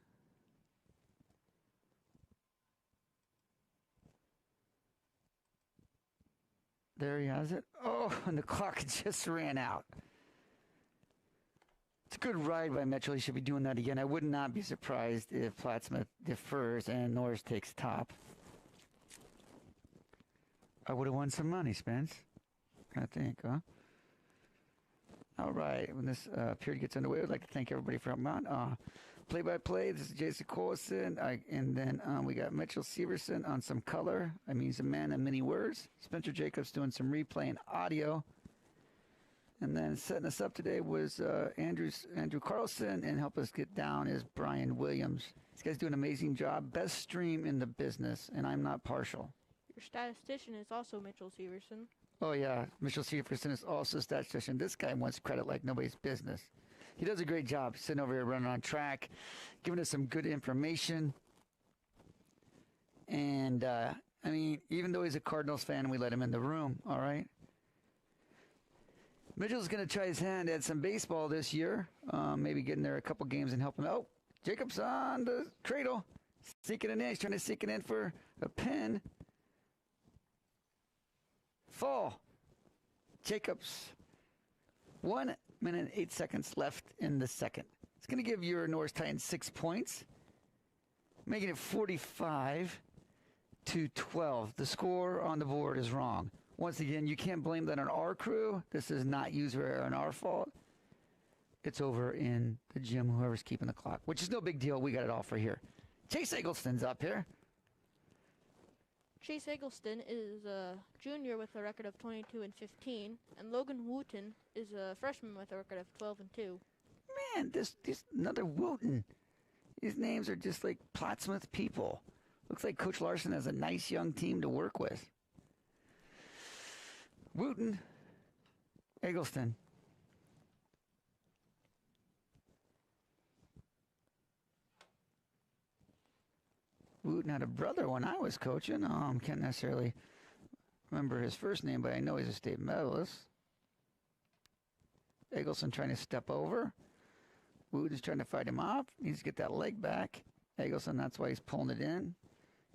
There he has it. Oh, and the clock just ran out. It's a good ride by Mitchell. He should be doing that again. I would not be surprised if Plattsmouth defers and Norris takes top. I would have won some money, Spence. I think, huh? All right. When this period gets underway, I'd like to thank everybody for helping out. Play-by-play, this is Jason Colson. And then we got Mitchell Severson on some color. I mean, he's a man of many words. Spencer Jacobs doing some replay and audio. And then setting us up today was Andrew Carlson, and help us get down is Brian Williams. This guy's doing an amazing job. Best stream in the business, and I'm not partial. Your statistician is also Mitchell Severson. Oh, yeah. Mitchell Severson is also a statistician. This guy wants credit like nobody's business. He does a great job sitting over here running on track, giving us some good information. And, I mean, even though he's a Cardinals fan, we let him in the room, all right? Mitchell's going to try his hand at some baseball this year, maybe getting there a couple games and helping. Oh, Jacobs on the cradle, seeking it in. He's trying to seek it in for a pin. Fall. Jacobs. 1 minute and 8 seconds left in the second. It's going to give your Norris Titans 6 points, making it 45-12. The score on the board is wrong. Once again, you can't blame that on our crew. This is not user error on our fault. It's over in the gym, whoever's keeping the clock, which is no big deal. We got it all for here. Chase Eggleston's up here. Chase Eggleston is a junior with a record of 22-15, and Logan Wooten is a freshman with a record of 12-2. Man, this another Wooten. These names are just like Plattsmouth people. Looks like Coach Larson has a nice young team to work with. Wooten, Eggleston. Wooten had a brother when I was coaching. Can't necessarily remember his first name, but I know he's a state medalist. Eggleston trying to step over. Wooten's trying to fight him off. Needs to get that leg back. Eggleston, that's why he's pulling it in.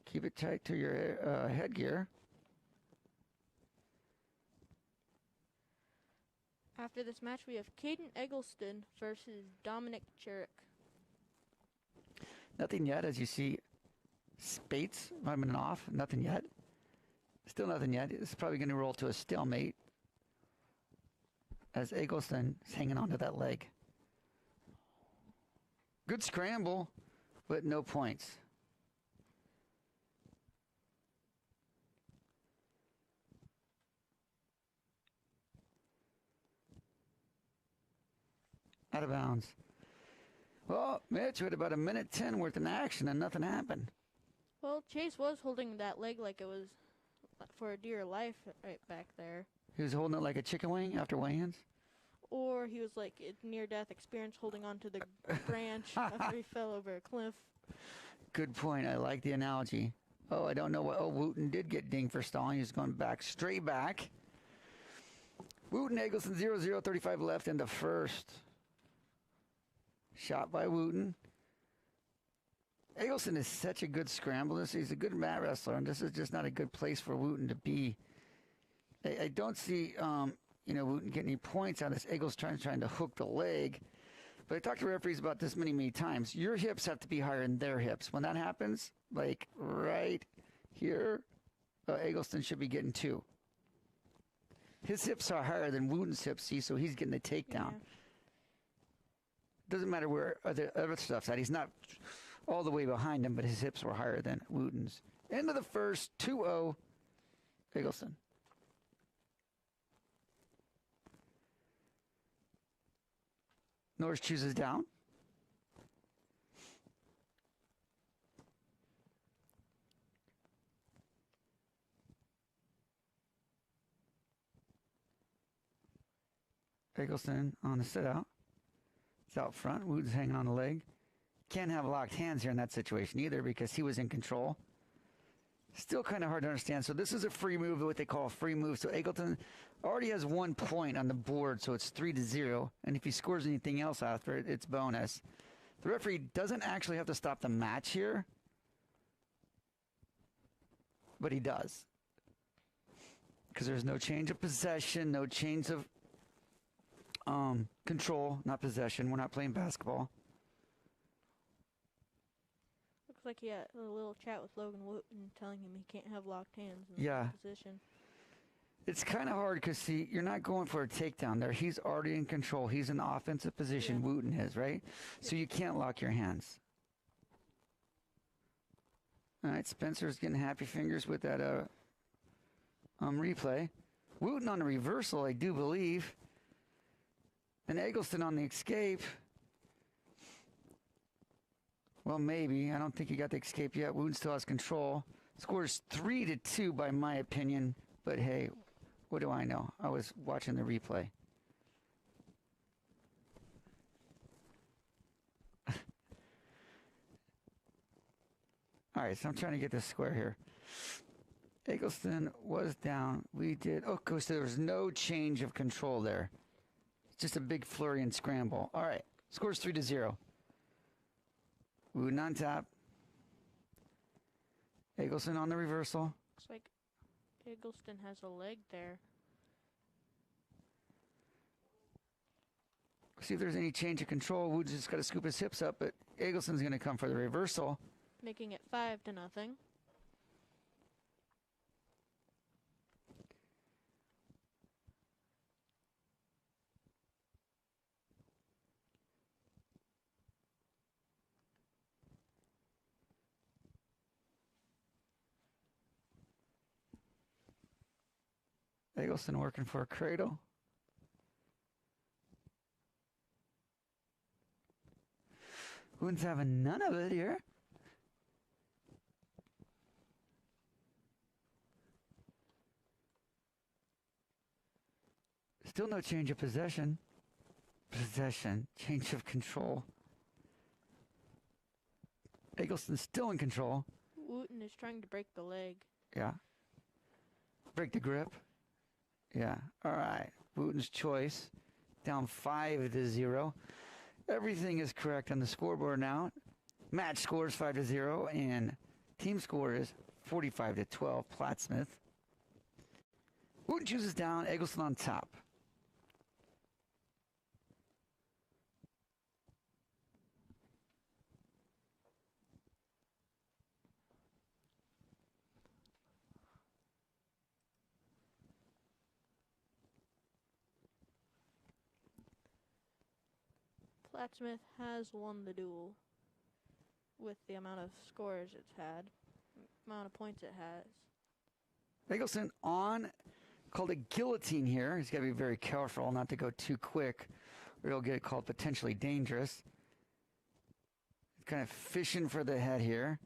Keep it tight to your headgear. After this match, we have Caden Eggleston versus Dominic Cherick. Nothing yet, as you see. Spates running off. Nothing yet. Still nothing yet. It's probably going to roll to a stalemate as Eggleston is hanging onto that leg. Good scramble, but no points. Out of bounds. Well, Mitch, we had about 1:10 worth in action and nothing happened. Well, Chase was holding that leg like it was for a dear life right back there. He was holding it like a chicken wing after weigh-ins? Or he was like a near-death experience holding onto the branch after he fell over a cliff. Good point. I like the analogy. Oh, I don't know what. Oh, Wooten did get dinged for stalling. He's going back, straight back. Wooten, Eggleston, 0-0, 35 left in the first. Shot by Wooten. Eggleston is such a good scrambler. He's a good mat wrestler, and this is just not a good place for Wooten to be. I don't see, Wooten getting any points on this. Eggleston trying to hook the leg. But I talked to referees about this many times. Your hips have to be higher than their hips. When that happens, like right here, Eggleston should be getting 2. His hips are higher than Wooten's hips, see, so he's getting the takedown. Yeah. Doesn't matter where other stuff's at. He's not all the way behind him, but his hips were higher than Wooten's. End of the first, 2-0, Eggleston. Norris chooses down. Eggleston on the sit out. It's out front. Wooten's hanging on the leg. Can't have locked hands here in that situation either because he was in control. Still kind of hard to understand. So this is a free move, what they call a free move. So Eggleton already has 1 point on the board, so it's 3-0. And if he scores anything else after it, it's bonus. The referee doesn't actually have to stop the match here, but he does. Because there's no change of possession, no change of control, not possession. We're not playing basketball. Looks like he had a little chat with Logan Wooten telling him he can't have locked hands in Yeah. that position. It's kind of hard because, see, you're not going for a takedown there. He's already in control. He's in the offensive position. Yeah. Wooten is, right? So you can't lock your hands. All right, Spencer's getting happy fingers with that replay. Wooten on the reversal, I do believe. And Eggleston on the escape. Well, maybe. I don't think he got the escape yet. Wooten still has control. Scores 3-2 by my opinion. But hey, what do I know? I was watching the replay. All right, so I'm trying to get this square here. Eggleston was down. We did. Oh, so there was no change of control there. Just a big flurry and scramble. All right, scores 3-0. Wooten on top. Eggleston on the reversal. Looks like Eggleston has a leg there. See if there's any change of control. Wooten's just got to scoop his hips up, but Eggleston's going to come for the reversal. Making it 5-0. Eggleston working for a cradle. Wooten's having none of it here. Still no change of possession. Possession, change of control. Eggleston's still in control. Wooten is trying to break the leg. Yeah. Break the grip. Yeah. All right. Wooten's choice. Down 5-0. Everything is correct on the scoreboard now. Match score is 5-0, and team score is 45-12. Plattsmouth. Wooten chooses down. Eggleston on top. Plattsmouth has won the duel with the amount of scores it's had, amount of points it has. Eggleston on, called a guillotine here. He's got to be very careful not to go too quick, or he'll get it called potentially dangerous. Kind of fishing for the head here.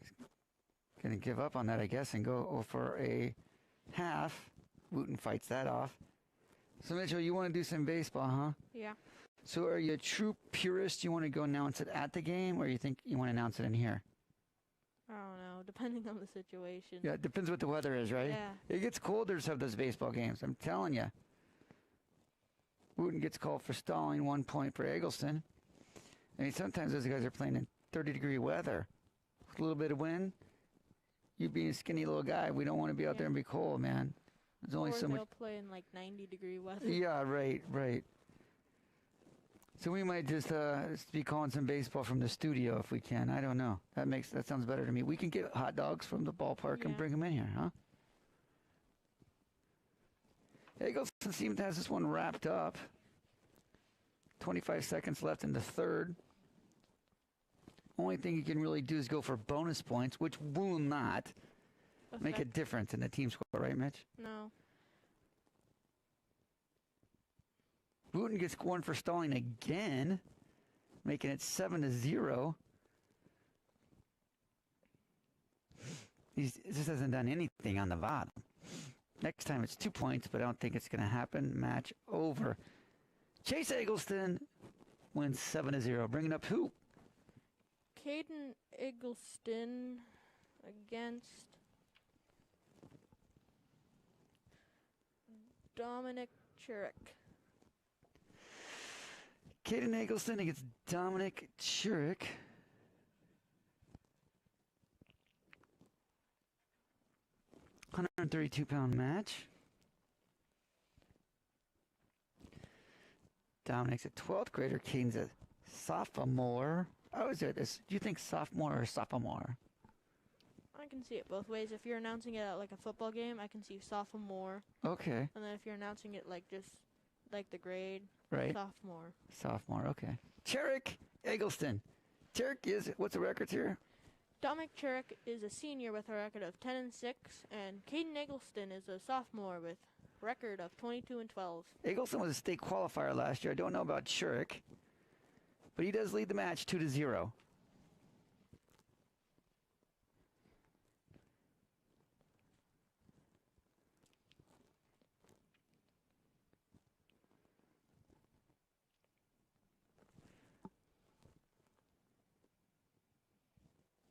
He's going to give up on that, I guess, and go for a half. Wooten fights that off. So, Mitchell, you want to do some baseball, huh? Yeah. So are you a true purist? You want to go announce it at the game, or you think you want to announce it in here? I don't know, depending on the situation. Yeah, it depends what the weather is, right? Yeah. It gets colder to have those baseball games. I'm telling you. Wooten gets called for stalling, 1 point for Eggleston. I mean, sometimes those guys are playing in 30-degree weather. With a little bit of wind. You being a skinny little guy, we don't want to be out there and be cold, man. There's only Or so much. they'll play in like 90-degree weather. Yeah, right. So we might just be calling some baseball from the studio if we can. I don't know. That sounds better to me. We can get hot dogs from the ballpark and bring them in here, huh? Eggleston seems to have this one wrapped up. 25 seconds left in the third. Only thing you can really do is go for bonus points, which will not make a difference in the team score, right, Mitch? No. Wooten gets one for stalling again, making it 7-0. He just hasn't done anything on the bottom. Next time it's 2 points, but I don't think it's going to happen. Match over. Chase Eggleston wins 7-0. Bringing up who? Caden Eggleston against Dominic Chiric. Caden Eggleston against Dominic Chiric. £132 match. Dominic's a 12th grader. Caden's a sophomore. Oh, is it this? Do you think sophomore or sophomore? I can see it both ways. If you're announcing it at like a football game, I can see sophomore. Okay. And then if you're announcing it like just like the grade, right. Sophomore. Sophomore, okay. Chiric Eggleston. Chiric is, what's the records here? Dominic Chiric is a senior with a record of 10-6, and Caden Eggleston is a sophomore with a record of 22-12. Eggleston was a state qualifier last year. I don't know about Chiric, but he does lead the match 2-0.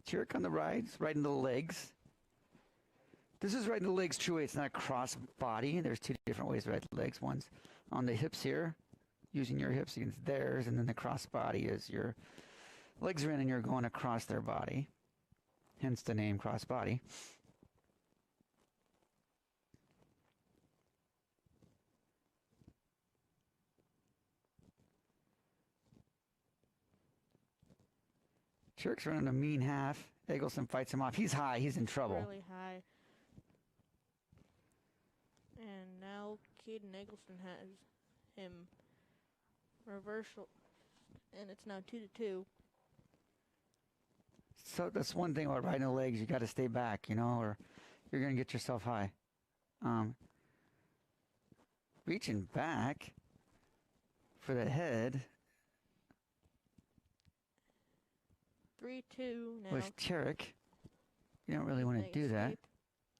Chiric on the rides, right into the legs. This is right into the legs true way. It's not cross body. There's two different ways to ride the legs. One's on the hips here, using your hips against theirs, and then the cross body is your legs are in and you're going across their body. Hence the name cross body. Chiric's running a mean half. Eggleston fights him off. He's high. He's in trouble. Really high. And now Caden Eggleston has him reversal, and it's now 2-2. So that's one thing about riding the legs. You got to stay back, you know, or you're going to get yourself high. Reaching back for the head. 3-2 now. Was Chiric. You don't really want to do that.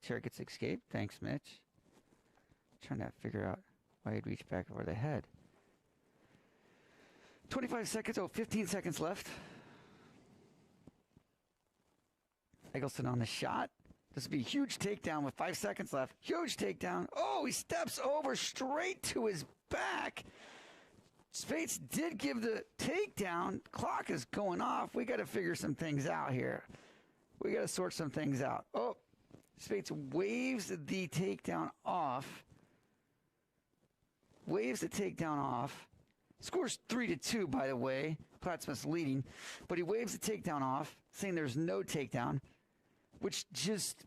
Chiric gets escaped. Thanks, Mitch. Trying to figure out why he'd reach back over the head. 25 seconds. 15 seconds left. Eggleston on the shot. This would be a huge takedown with 5 seconds left. Huge takedown. Oh, he steps over straight to his back. Spates did give the takedown. Clock is going off. We got to figure some things out here. We got to sort some things out. Oh, Spates waves the takedown off. Waves the takedown off. Scores 3-2, by the way. Plattsmouth's leading. But he waves the takedown off, saying there's no takedown, which just,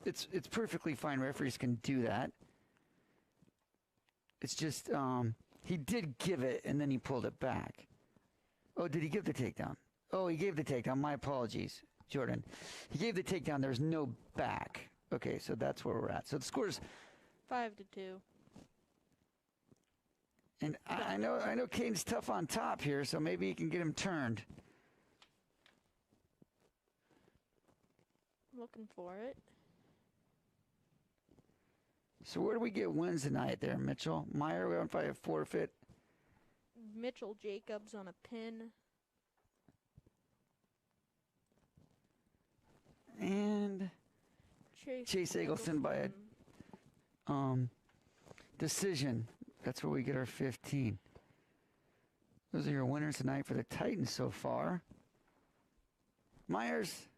it's perfectly fine. Referees can do that. It's just, he did give it, and then he pulled it back. Oh, did he give the takedown? Oh, he gave the takedown. My apologies, Jordan. He gave the takedown. There's no back. Okay, so that's where we're at. So the score's 5-2. And I know Caden's tough on top here, so maybe he can get him turned. Looking for it. So where do we get wins tonight there, Mitchell? Meyer, we don't fight a forfeit. Mitchell Jacobs on a pin. And Chase Eggleston by a decision. That's where we get our 15. Those are your winners tonight for the Titans so far. Myers,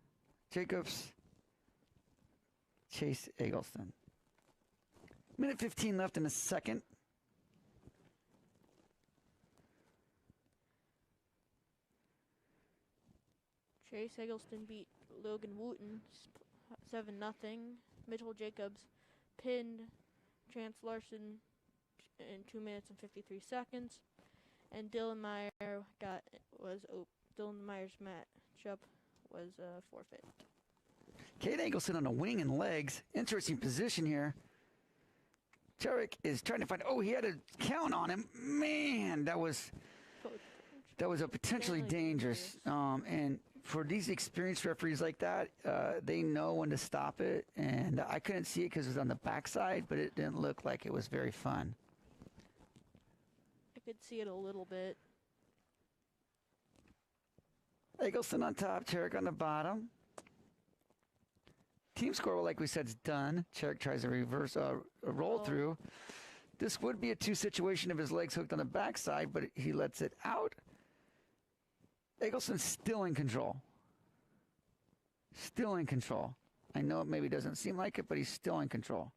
Jacobs, Chase Eggleston. Minute 15 left in the second. Chase Eggleston beat Logan Wooten 7-0. Mitchell Jacobs pinned Chance Larson in 2 minutes and 53 seconds. And Dylan Myers matchup was a forfeit. Kate Eggleston on a wing and legs. Interesting position here. Cherrick is trying to find. Oh, he had a count on him. Man, that was a potentially dangerous. And for these experienced referees like that, they know when to stop it. And I couldn't see it because it was on the backside, but it didn't look like it was very fun. I could see it a little bit. Eggleston on top, Cherrick on the bottom. Team score, like we said, is done. Cherrick tries to reverse a roll through. This would be a 2 situation if his legs hooked on the backside, but he lets it out. Eggleston's still in control. Still in control. I know it maybe doesn't seem like it, but he's still in control.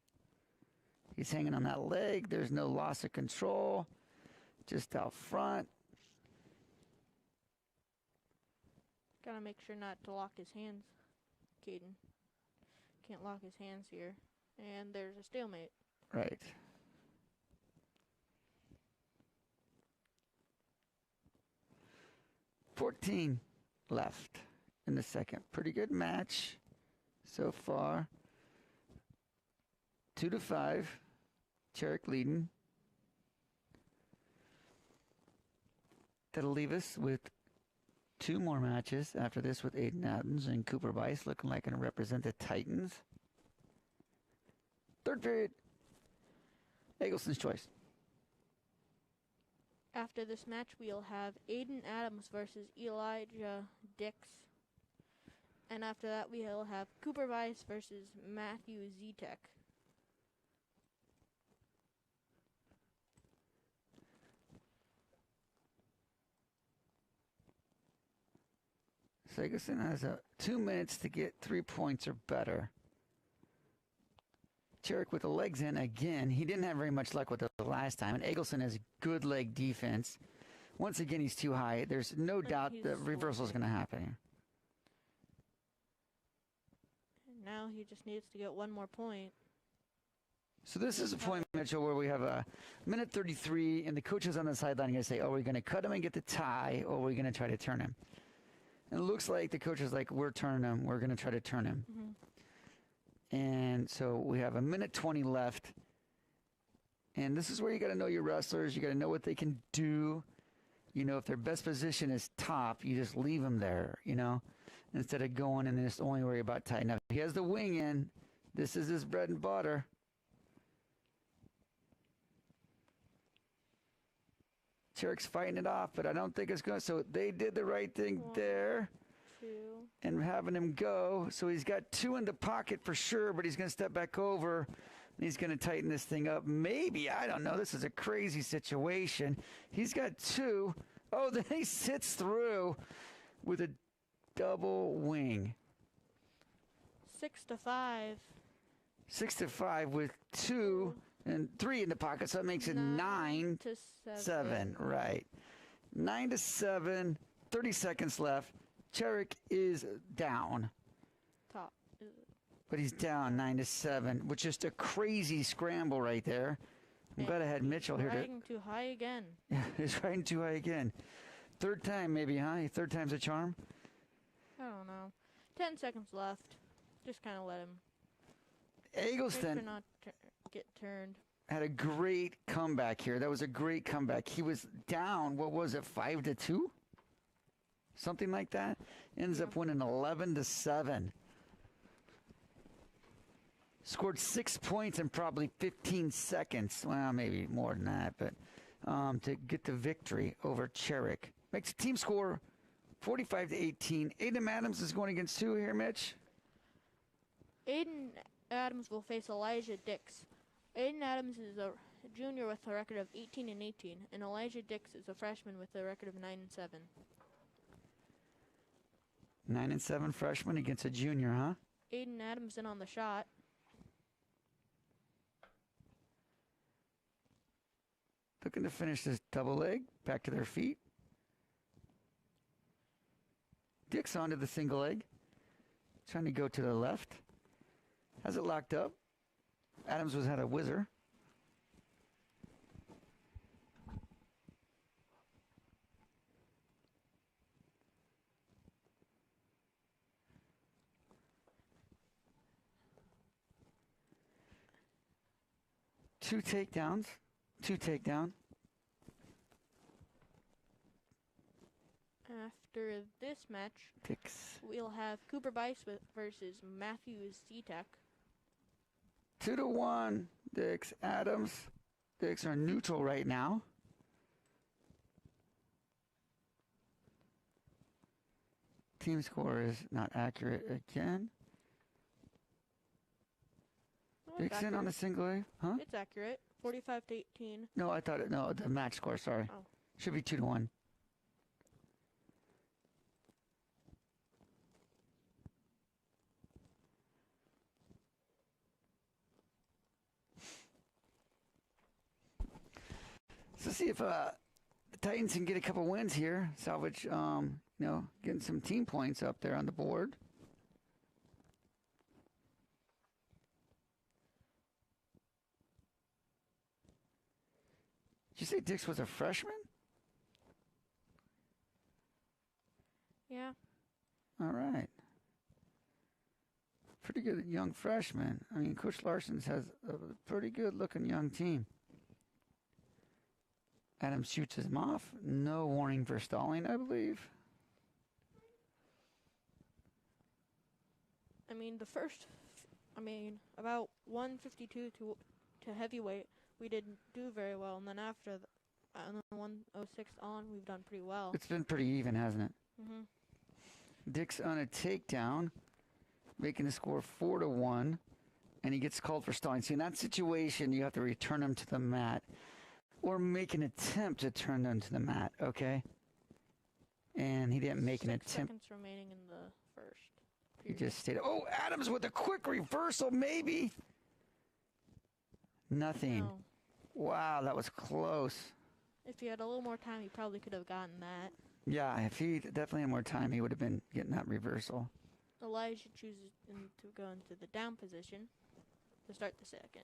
He's hanging on that leg. There's no loss of control. Just out front. Gotta make sure not to lock his hands, Caden. Can't lock his hands here. And there's a stalemate. Right. $14 left in the second. Pretty good match so far. 2-5. Cherrick leading. That'll leave us with 2 more matches after this with Aiden Adams and Cooper Weiss looking like going to represent the Titans. Third period, Eggleston's choice. After this match, we'll have Aiden Adams versus Elijah Dix. And after that, we'll have Cooper Weiss versus Matthew Zetek. Eggleston has 2 minutes to get 3 points or better. Cherrick with the legs in again. He didn't have very much luck with it the last time. And Eggleston has good leg defense. Once again, he's too high. There's no doubt that reversal is going to happen. And now he just needs to get 1 more point. So this is a point, Mitchell, where we have a minute 33, and the coach is on the sideline going to say, are we going to cut him and get the tie, or are we going to try to turn him? And it looks like the coach is like, we're turning him. We're going to try to turn him. Mm-hmm. And so we have a minute 20 left. And this is where you got to know your wrestlers. You got to know what they can do. You know, if their best position is top, you just leave them there, you know, instead of going and just only worry about tighten up. He has the wing in. This is his bread and butter. Cherrick's fighting it off, but I don't think it's going to. So they did the right thing there. 2. And having him go. So he's got 2 in the pocket for sure, but he's going to step back over. And he's going to tighten this thing up. Maybe. I don't know. This is a crazy situation. He's got 2. Oh, then he sits through with a double wing. 6-5. 6-5 with 2 and 3 in the pocket, so that makes it 9 to 7. Right. 9-7, 30 seconds left. Cherrick is down. Top. But he's down 9-7, with just a crazy scramble right there. I'm glad I had Mitchell here. Riding too high again. Yeah, he's riding too high again. Third time maybe, huh? Third time's a charm? I don't know. 10 seconds left. Just kind of let him. Eggleston not get turned. had a great comeback here. That was a great comeback. He was down, what was it, 5-2? Something like that. Ends up winning 11-7. Scored 6 points in probably 15 seconds. Well, maybe more than that, but to get the victory over Cherrick. Makes the team score 45-18. Aiden Adams is going against who here, Mitch? Aiden Adams will face Elijah Dix. Aiden Adams is a junior with a record of 18-18, and Elijah Dix is a freshman with a record of 9-7. 9-7 freshman against a junior, huh? Aiden Adams in on the shot. Looking to finish this double leg. Back to their feet. Dix onto the single leg. Trying to go to the left. Has it locked up. Adams had a whizzer. 2 takedowns. 2 takedown. After this match, Dix. we'll have Cooper Bice versus Matthews Z-Tech. 2-1. Dix. Adams. Dix are neutral right now. Team score is not accurate again. Well, it's Dixon on accurate. a single A. Huh? It's accurate. 45-18. No, I thought it. No, the match score. Sorry. Oh. Should be 2-1. So see if the Titans can get a couple wins here, salvage, getting some team points up there on the board. Did you say Dix was a freshman? Yeah. All right. Pretty good young freshman. I mean, Coach Larson's has a pretty good-looking young team. Adams shoots him off. No warning for stalling, I believe. I mean, about 152 to heavyweight, we didn't do very well. And then after the 106 on, we've done pretty well. It's been pretty even, hasn't it? Mm-hmm. Dix on a takedown, making the score 4-1, and he gets called for stalling. See, in that situation, you have to return him to the mat or make an attempt to turn them to the mat, okay? And he didn't make an 6 attempt. seconds remaining in the first He period. just stayed. Oh, Adams with a quick reversal, maybe. Nothing. No. Wow, that was close. If he had a little more time, he probably could have gotten that. Yeah, if he definitely had more time, he would have been getting that reversal. Elijah chooses to go into the down position to start the second.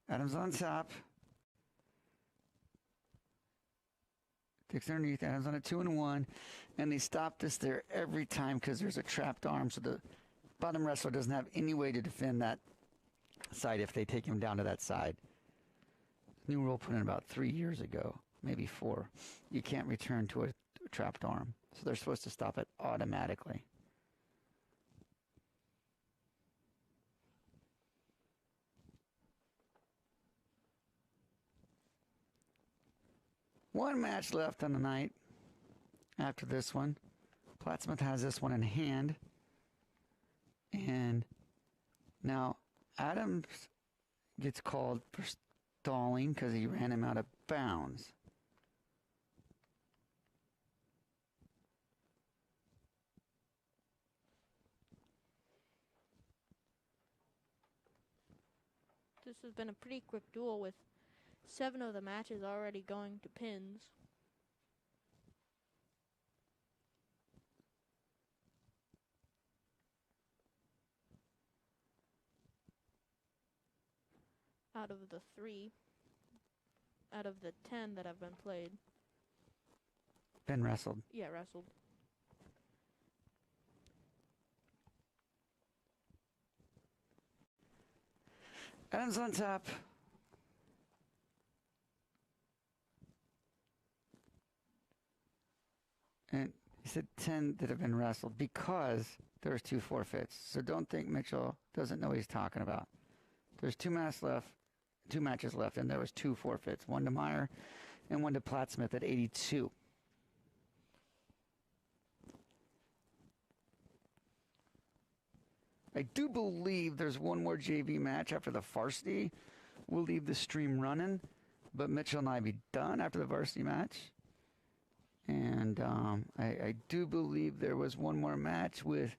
Adams on top. Dix underneath. Adams on a 2-1. And they stop this there every time because there's a trapped arm. So the bottom wrestler doesn't have any way to defend that side if they take him down to that side. New rule put in about 3 years ago, maybe 4. You can't return to a trapped arm. So they're supposed to stop it automatically. One match left on the night after this one. Plattsmouth has this one in hand. And now Adams gets called for stalling because he ran him out of bounds. This has been a pretty quick duel with 7 of the matches already going to pins. Out of the 10 that have been played. Been wrestled. Yeah, wrestled. Adams on top. And he said 10 that have been wrestled because there's 2 forfeits. So don't think Mitchell doesn't know what he's talking about. There's 2 matches left, and there was 2 forfeits. 1 to Meyer and 1 to Plattsmouth at 82. I do believe there's one more JV match after the varsity. We'll leave the stream running, but Mitchell and I be done after the varsity match. And I do believe there was one more match with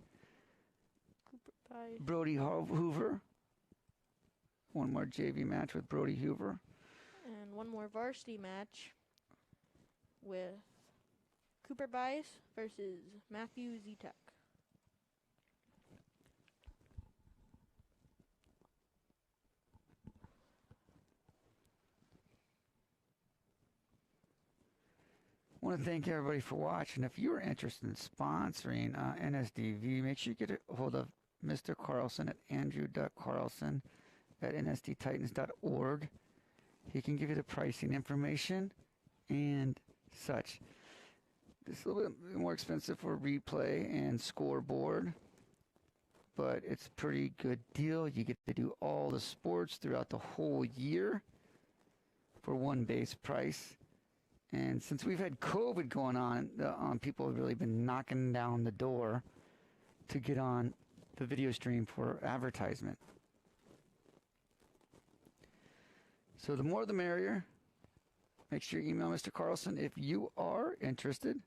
Cooper Bice. Brody Hoover. One more JV match with Brody Hoover. And one more varsity match with Cooper Bice versus Matthew Z-Tech. I want to thank everybody for watching. If you're interested in sponsoring NSDV, make sure you get a hold of Mr. Carlson at andrew.carlson@nsdtitans.org. He can give you the pricing information and such. It's a little bit more expensive for replay and scoreboard, but it's a pretty good deal. You get to do all the sports throughout the whole year for one base price. And since we've had COVID going on, people have really been knocking down the door to get on the video stream for advertisement. So the more the merrier. Make sure you email Mr. Carlson if you are interested.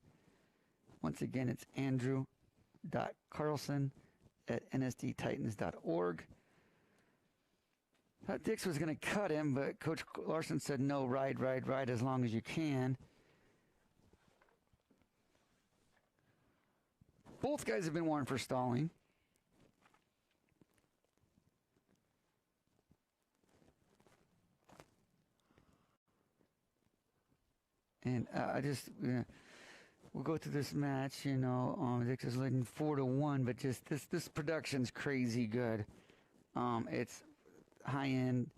Once again, it's andrew.carlson@nsdtitans.org. Dix was going to cut him, but Coach Larson said, no, ride as long as you can. Both guys have been warned for stalling. And we'll go through this match, Dix is leading 4-1, but just this production's crazy good. It's high-end,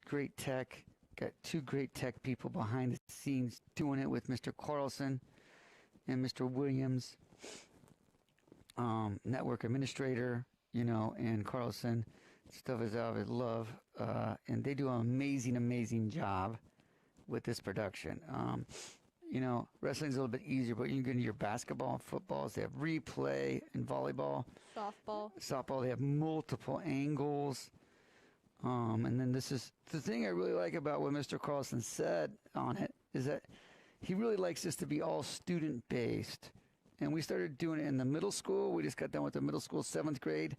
great tech. Got two great tech people behind the scenes doing it with Mr. Carlson and Mr. Williams, network administrator, and Carlson. Stuff is out of his love, and they do an amazing job with this production. Wrestling's a little bit easier, but you can get into your basketball and footballs. They have replay and volleyball. Softball, they have multiple angles. And then this is the thing I really like about what Mr. Carlson said on it, is that he really likes this to be all student-based. And we started doing it in the middle school. We just got done with the middle school 7th grade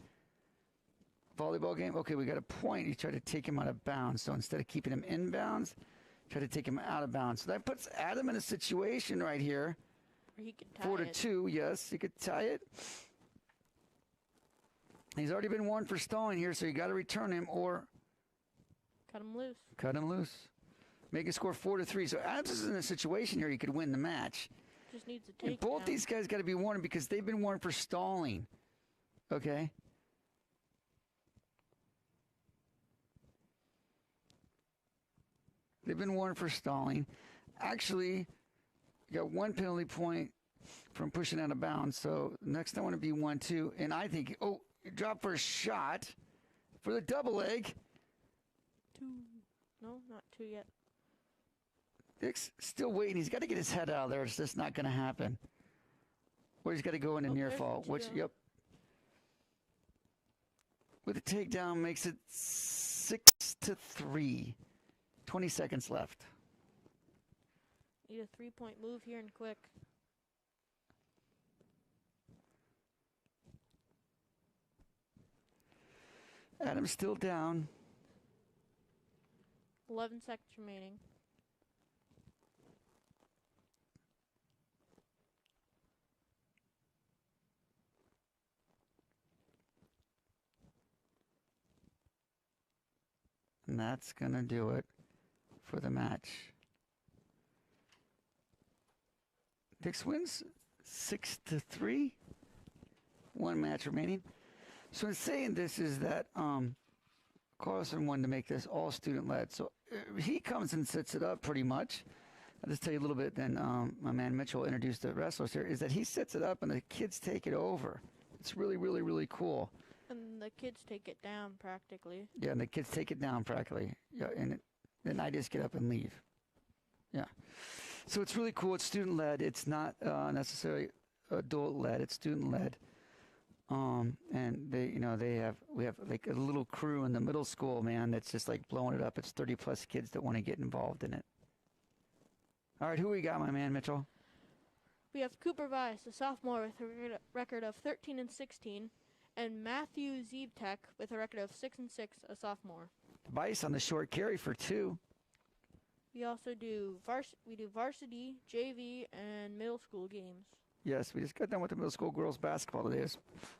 volleyball game. Okay, we got a point. He tried to take him out of bounds. So instead of keeping him in bounds, try to take him out of bounds. So that puts Adam in a situation right here. Where he could tie 4-2, yes, he could tie it. He's already been warned for stalling here, so you got to return him or cut him loose. Make it score 4-3. So Adams is in a situation here he could win the match. Just needs to take. And both these guys got to be warned because they've been warned for stalling. Okay. They've been warned for stalling. Actually, you got one penalty point from pushing out of bounds. So next I want to be 1-2. And I think, drop for a shot for the double leg. 2. No, not 2 yet. Dick's still waiting. He's got to get his head out of there. It's just not going to happen. Or he's got to go in a near fall. Yep. With a takedown makes it 6-3. 20 seconds left. Need a 3-point move here and quick. Adam's still down. 11 seconds remaining. And that's going to do it for the match. Dix wins 6-3. One match remaining. So in saying this is that Carlson wanted to make this all student-led. So he comes and sets it up pretty much. I'll just tell you a little bit, then my man Mitchell introduced the wrestlers here, is that he sets it up and the kids take it over. It's really, really, really cool. And the kids take it down practically. Yeah, and the kids take it down practically. Yeah, and then I just get up and leave. Yeah. So it's really cool. It's student-led. It's not necessarily adult-led. It's student-led. And we have like a little crew in the middle school, man, that's just like blowing it up. It's 30+ kids that want to get involved in it. All right, who we got, my man Mitchell? We have Cooper Weiss, a sophomore with a record of 13-16, and Matthew Zevtek with a record of 6-6, a sophomore. Weiss on the short carry for 2. We also do varsity, JV, and middle school games. Yes, we just got done with the middle school girls basketball today. It's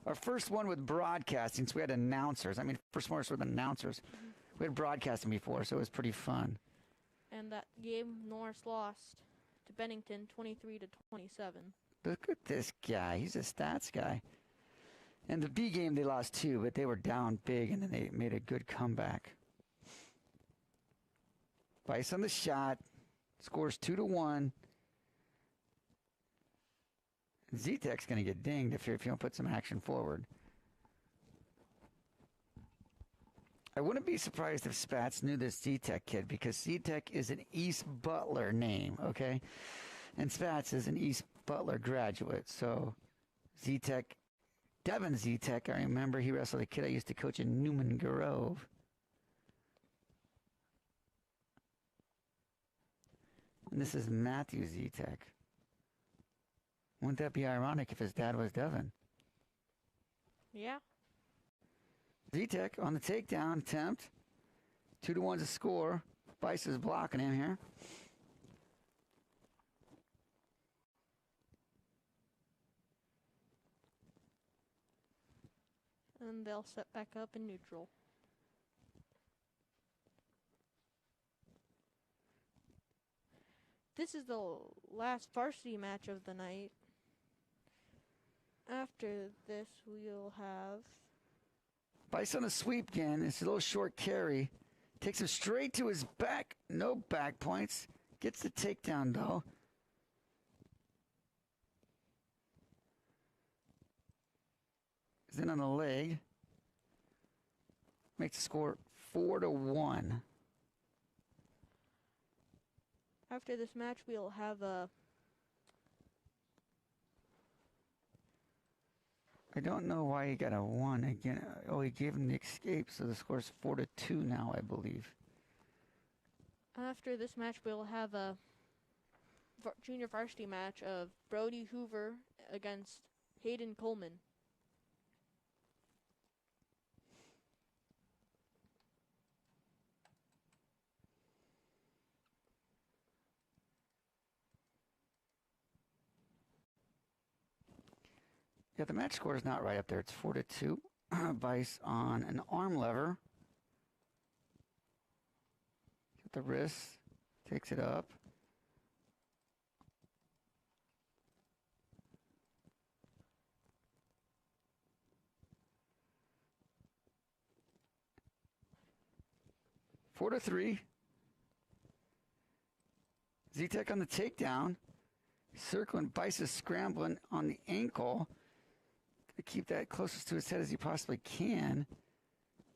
our first one with broadcasting, so we had announcers. I mean, first one was with announcers. Mm-hmm. We had broadcasting before, so it was pretty fun. And that game, Norris lost to Bennington 23-27. Look at this guy. He's a stats guy. In the B game, they lost 2, but they were down big, and then they made a good comeback. Bice on the shot. Scores 2-1. Z-Tech's going to get dinged if you don't put some action forward. I wouldn't be surprised if Spats knew this Z-Tech kid, because Z-Tech is an East Butler name, okay? And Spats is an East Butler graduate. So Z-Tech, Devin Z-Tech, I remember he wrestled a kid I used to coach in Newman Grove. And this is Matthew Z-Tech. Wouldn't that be ironic if his dad was Devin? Yeah. Z-Tech on the takedown attempt. 2-1's a score. Bice is blocking him here. And they'll set back up in neutral. This is the last varsity match of the night. After this, we'll have... Bice on a sweep again. It's a little short carry. Takes him straight to his back. No back points. Gets the takedown, though. He's in on the leg. Makes the score 4-1. After this match, we'll have a... I don't know why he got a 1 again. Oh, he gave him the escape, so the score's 4-2 now, I believe. After this match, we'll have a junior varsity match of Brody Hoover against Hayden Coleman. Yeah, the match score is not right up there. It's 4-2. Bice on an arm lever. Get the wrist. Takes it up. Four to 3. Z-Tech on the takedown. Circling. Bice is scrambling on the ankle. To keep that closest to his head as he possibly can.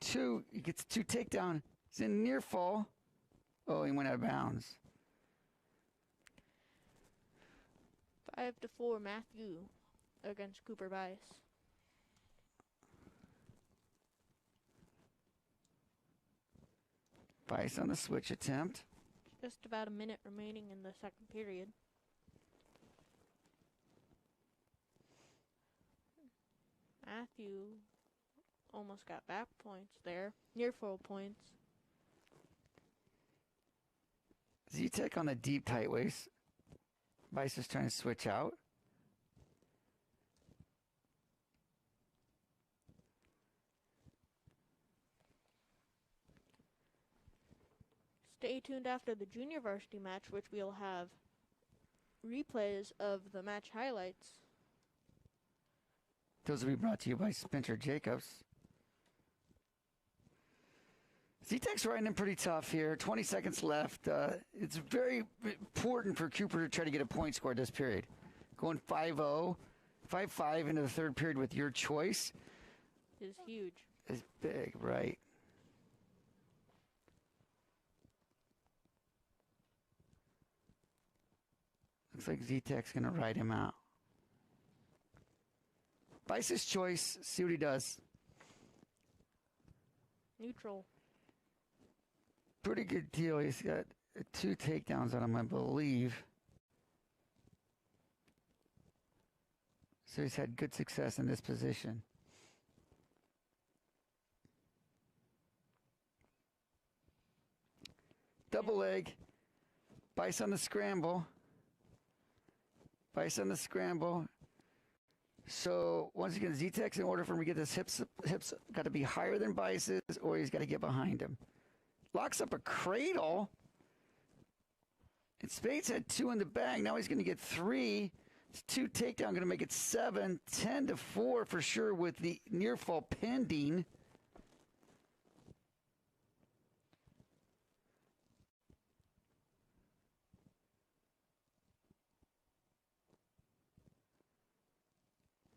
2, he gets 2 takedown. He's in near fall. Oh, he went out of bounds. 5-4 Matthew against Cooper Bice. Bice on the switch attempt. Just about a minute remaining in the second period. Matthew almost got back points there. Near full points. Z-Tech on the deep tight waist. Bice is trying to switch out. Stay tuned after the junior varsity match, which we'll have replays of the match highlights. Those will be brought to you by Spencer Jacobs. Z-Tech's riding in pretty tough here. 20 seconds left. It's very important for Cooper to try to get a point score this period. Going 5-0, 5-5 into the third period with your choice Is huge. is big, right? Looks like Z-Tech's going to ride him out. Bice's choice. See what he does. Neutral. Pretty good deal. He's got 2 takedowns on him, I believe. So he's had good success in this position. Double leg. Bice on the scramble. Bice on the scramble. So once again, Z-Tech's in order for him to get his hips got to be higher than Bice's, or he's got to get behind him. Locks up a cradle. And Spades had 2 in the bag. Now he's going to get 3 2 takedown, going to make it 7, 10-4 for sure with the near fall pending.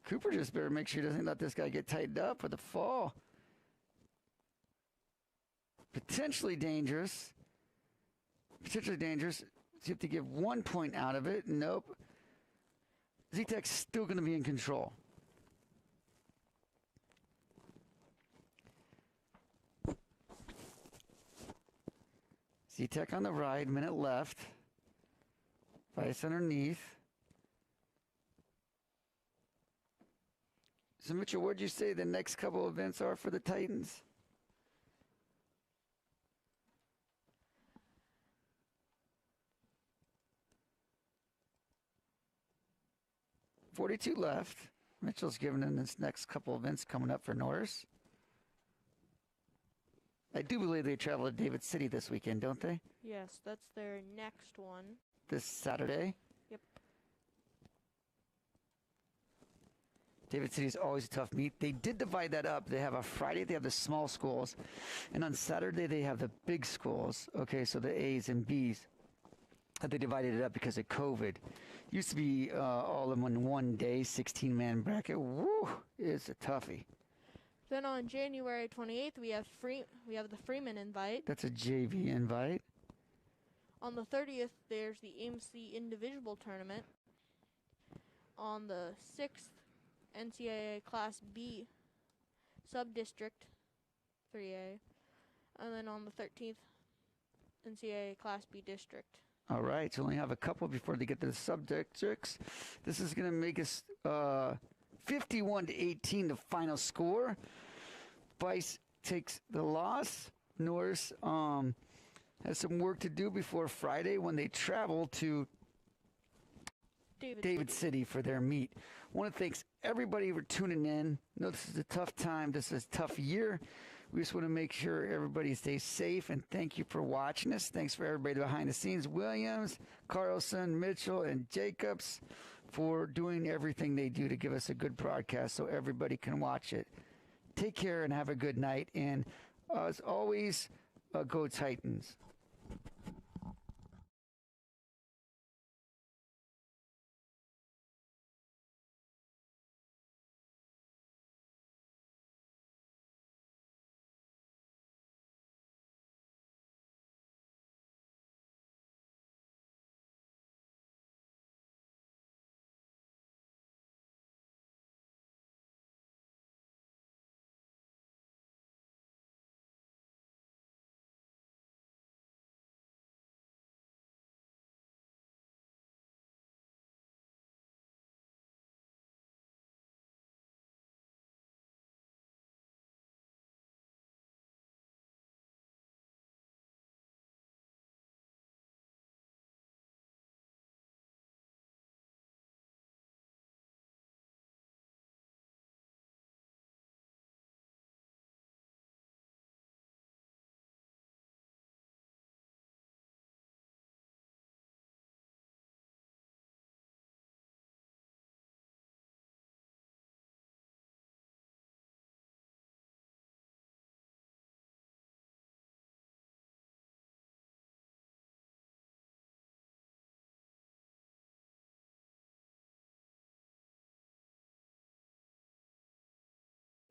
Cooper just better make sure he doesn't let this guy get tightened up for the fall. Potentially dangerous. Potentially dangerous. You have to give 1 point out of it. Nope. Z-Tech's still going to be in control. Z-Tech on the right, minute left. Vice underneath. So, Mitchell, what did you say the next couple events are for the Titans? .42 left. Mitchell's giving in this next couple events coming up for Norris. I do believe they travel to David City this weekend, don't they? Yes, that's their next one. This Saturday? Yep. David City is always a tough meet. They did divide that up. They have a Friday, they have the small schools. And on Saturday, they have the big schools. Okay, so the A's and B's. They divided it up because of COVID. Used to be all in one day, 16-man bracket. Woo! It's a toughie. Then on January 28th, we have the Freeman invite. That's a JV invite. On the 30th, there's the AMC Indivisible Tournament. On the 6th, NCAA Class B Sub-District 3A. And then on the 13th, NCAA Class B District. All right, so only have a couple before they get to the sub-districts. This is going to make us 51-18, the final score. Vice takes the loss. Norris has some work to do before Friday when they travel to David City for their meet. I want to thank everybody for tuning in. I know this is a tough time. This is a tough year. We just want to make sure everybody stays safe, and thank you for watching us. Thanks for everybody behind the scenes, Williams, Carlson, Mitchell, and Jacobs, for doing everything they do to give us a good broadcast so everybody can watch it. Take care and have a good night, and as always, go Titans.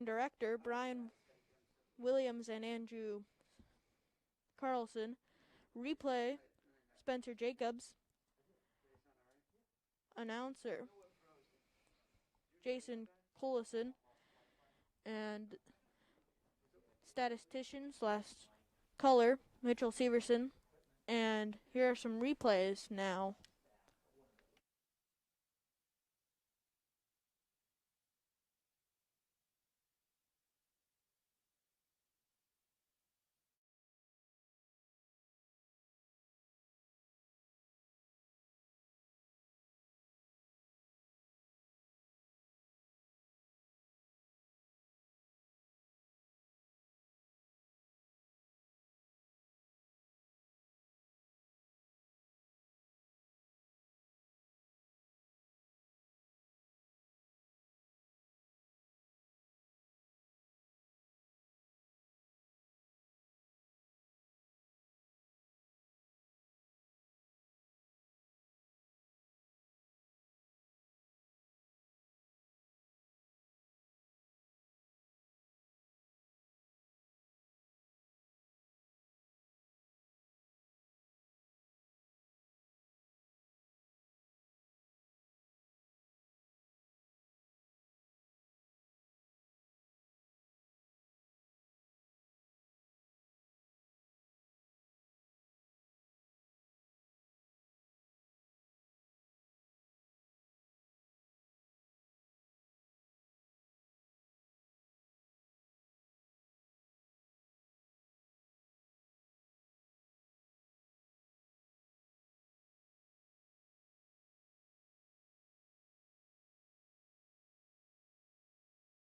Director Brian Williams and Andrew Carlson. Replay Spencer Jacobs. Announcer Jason Collison. And statistician / color Mitchell Severson. And here are some replays now.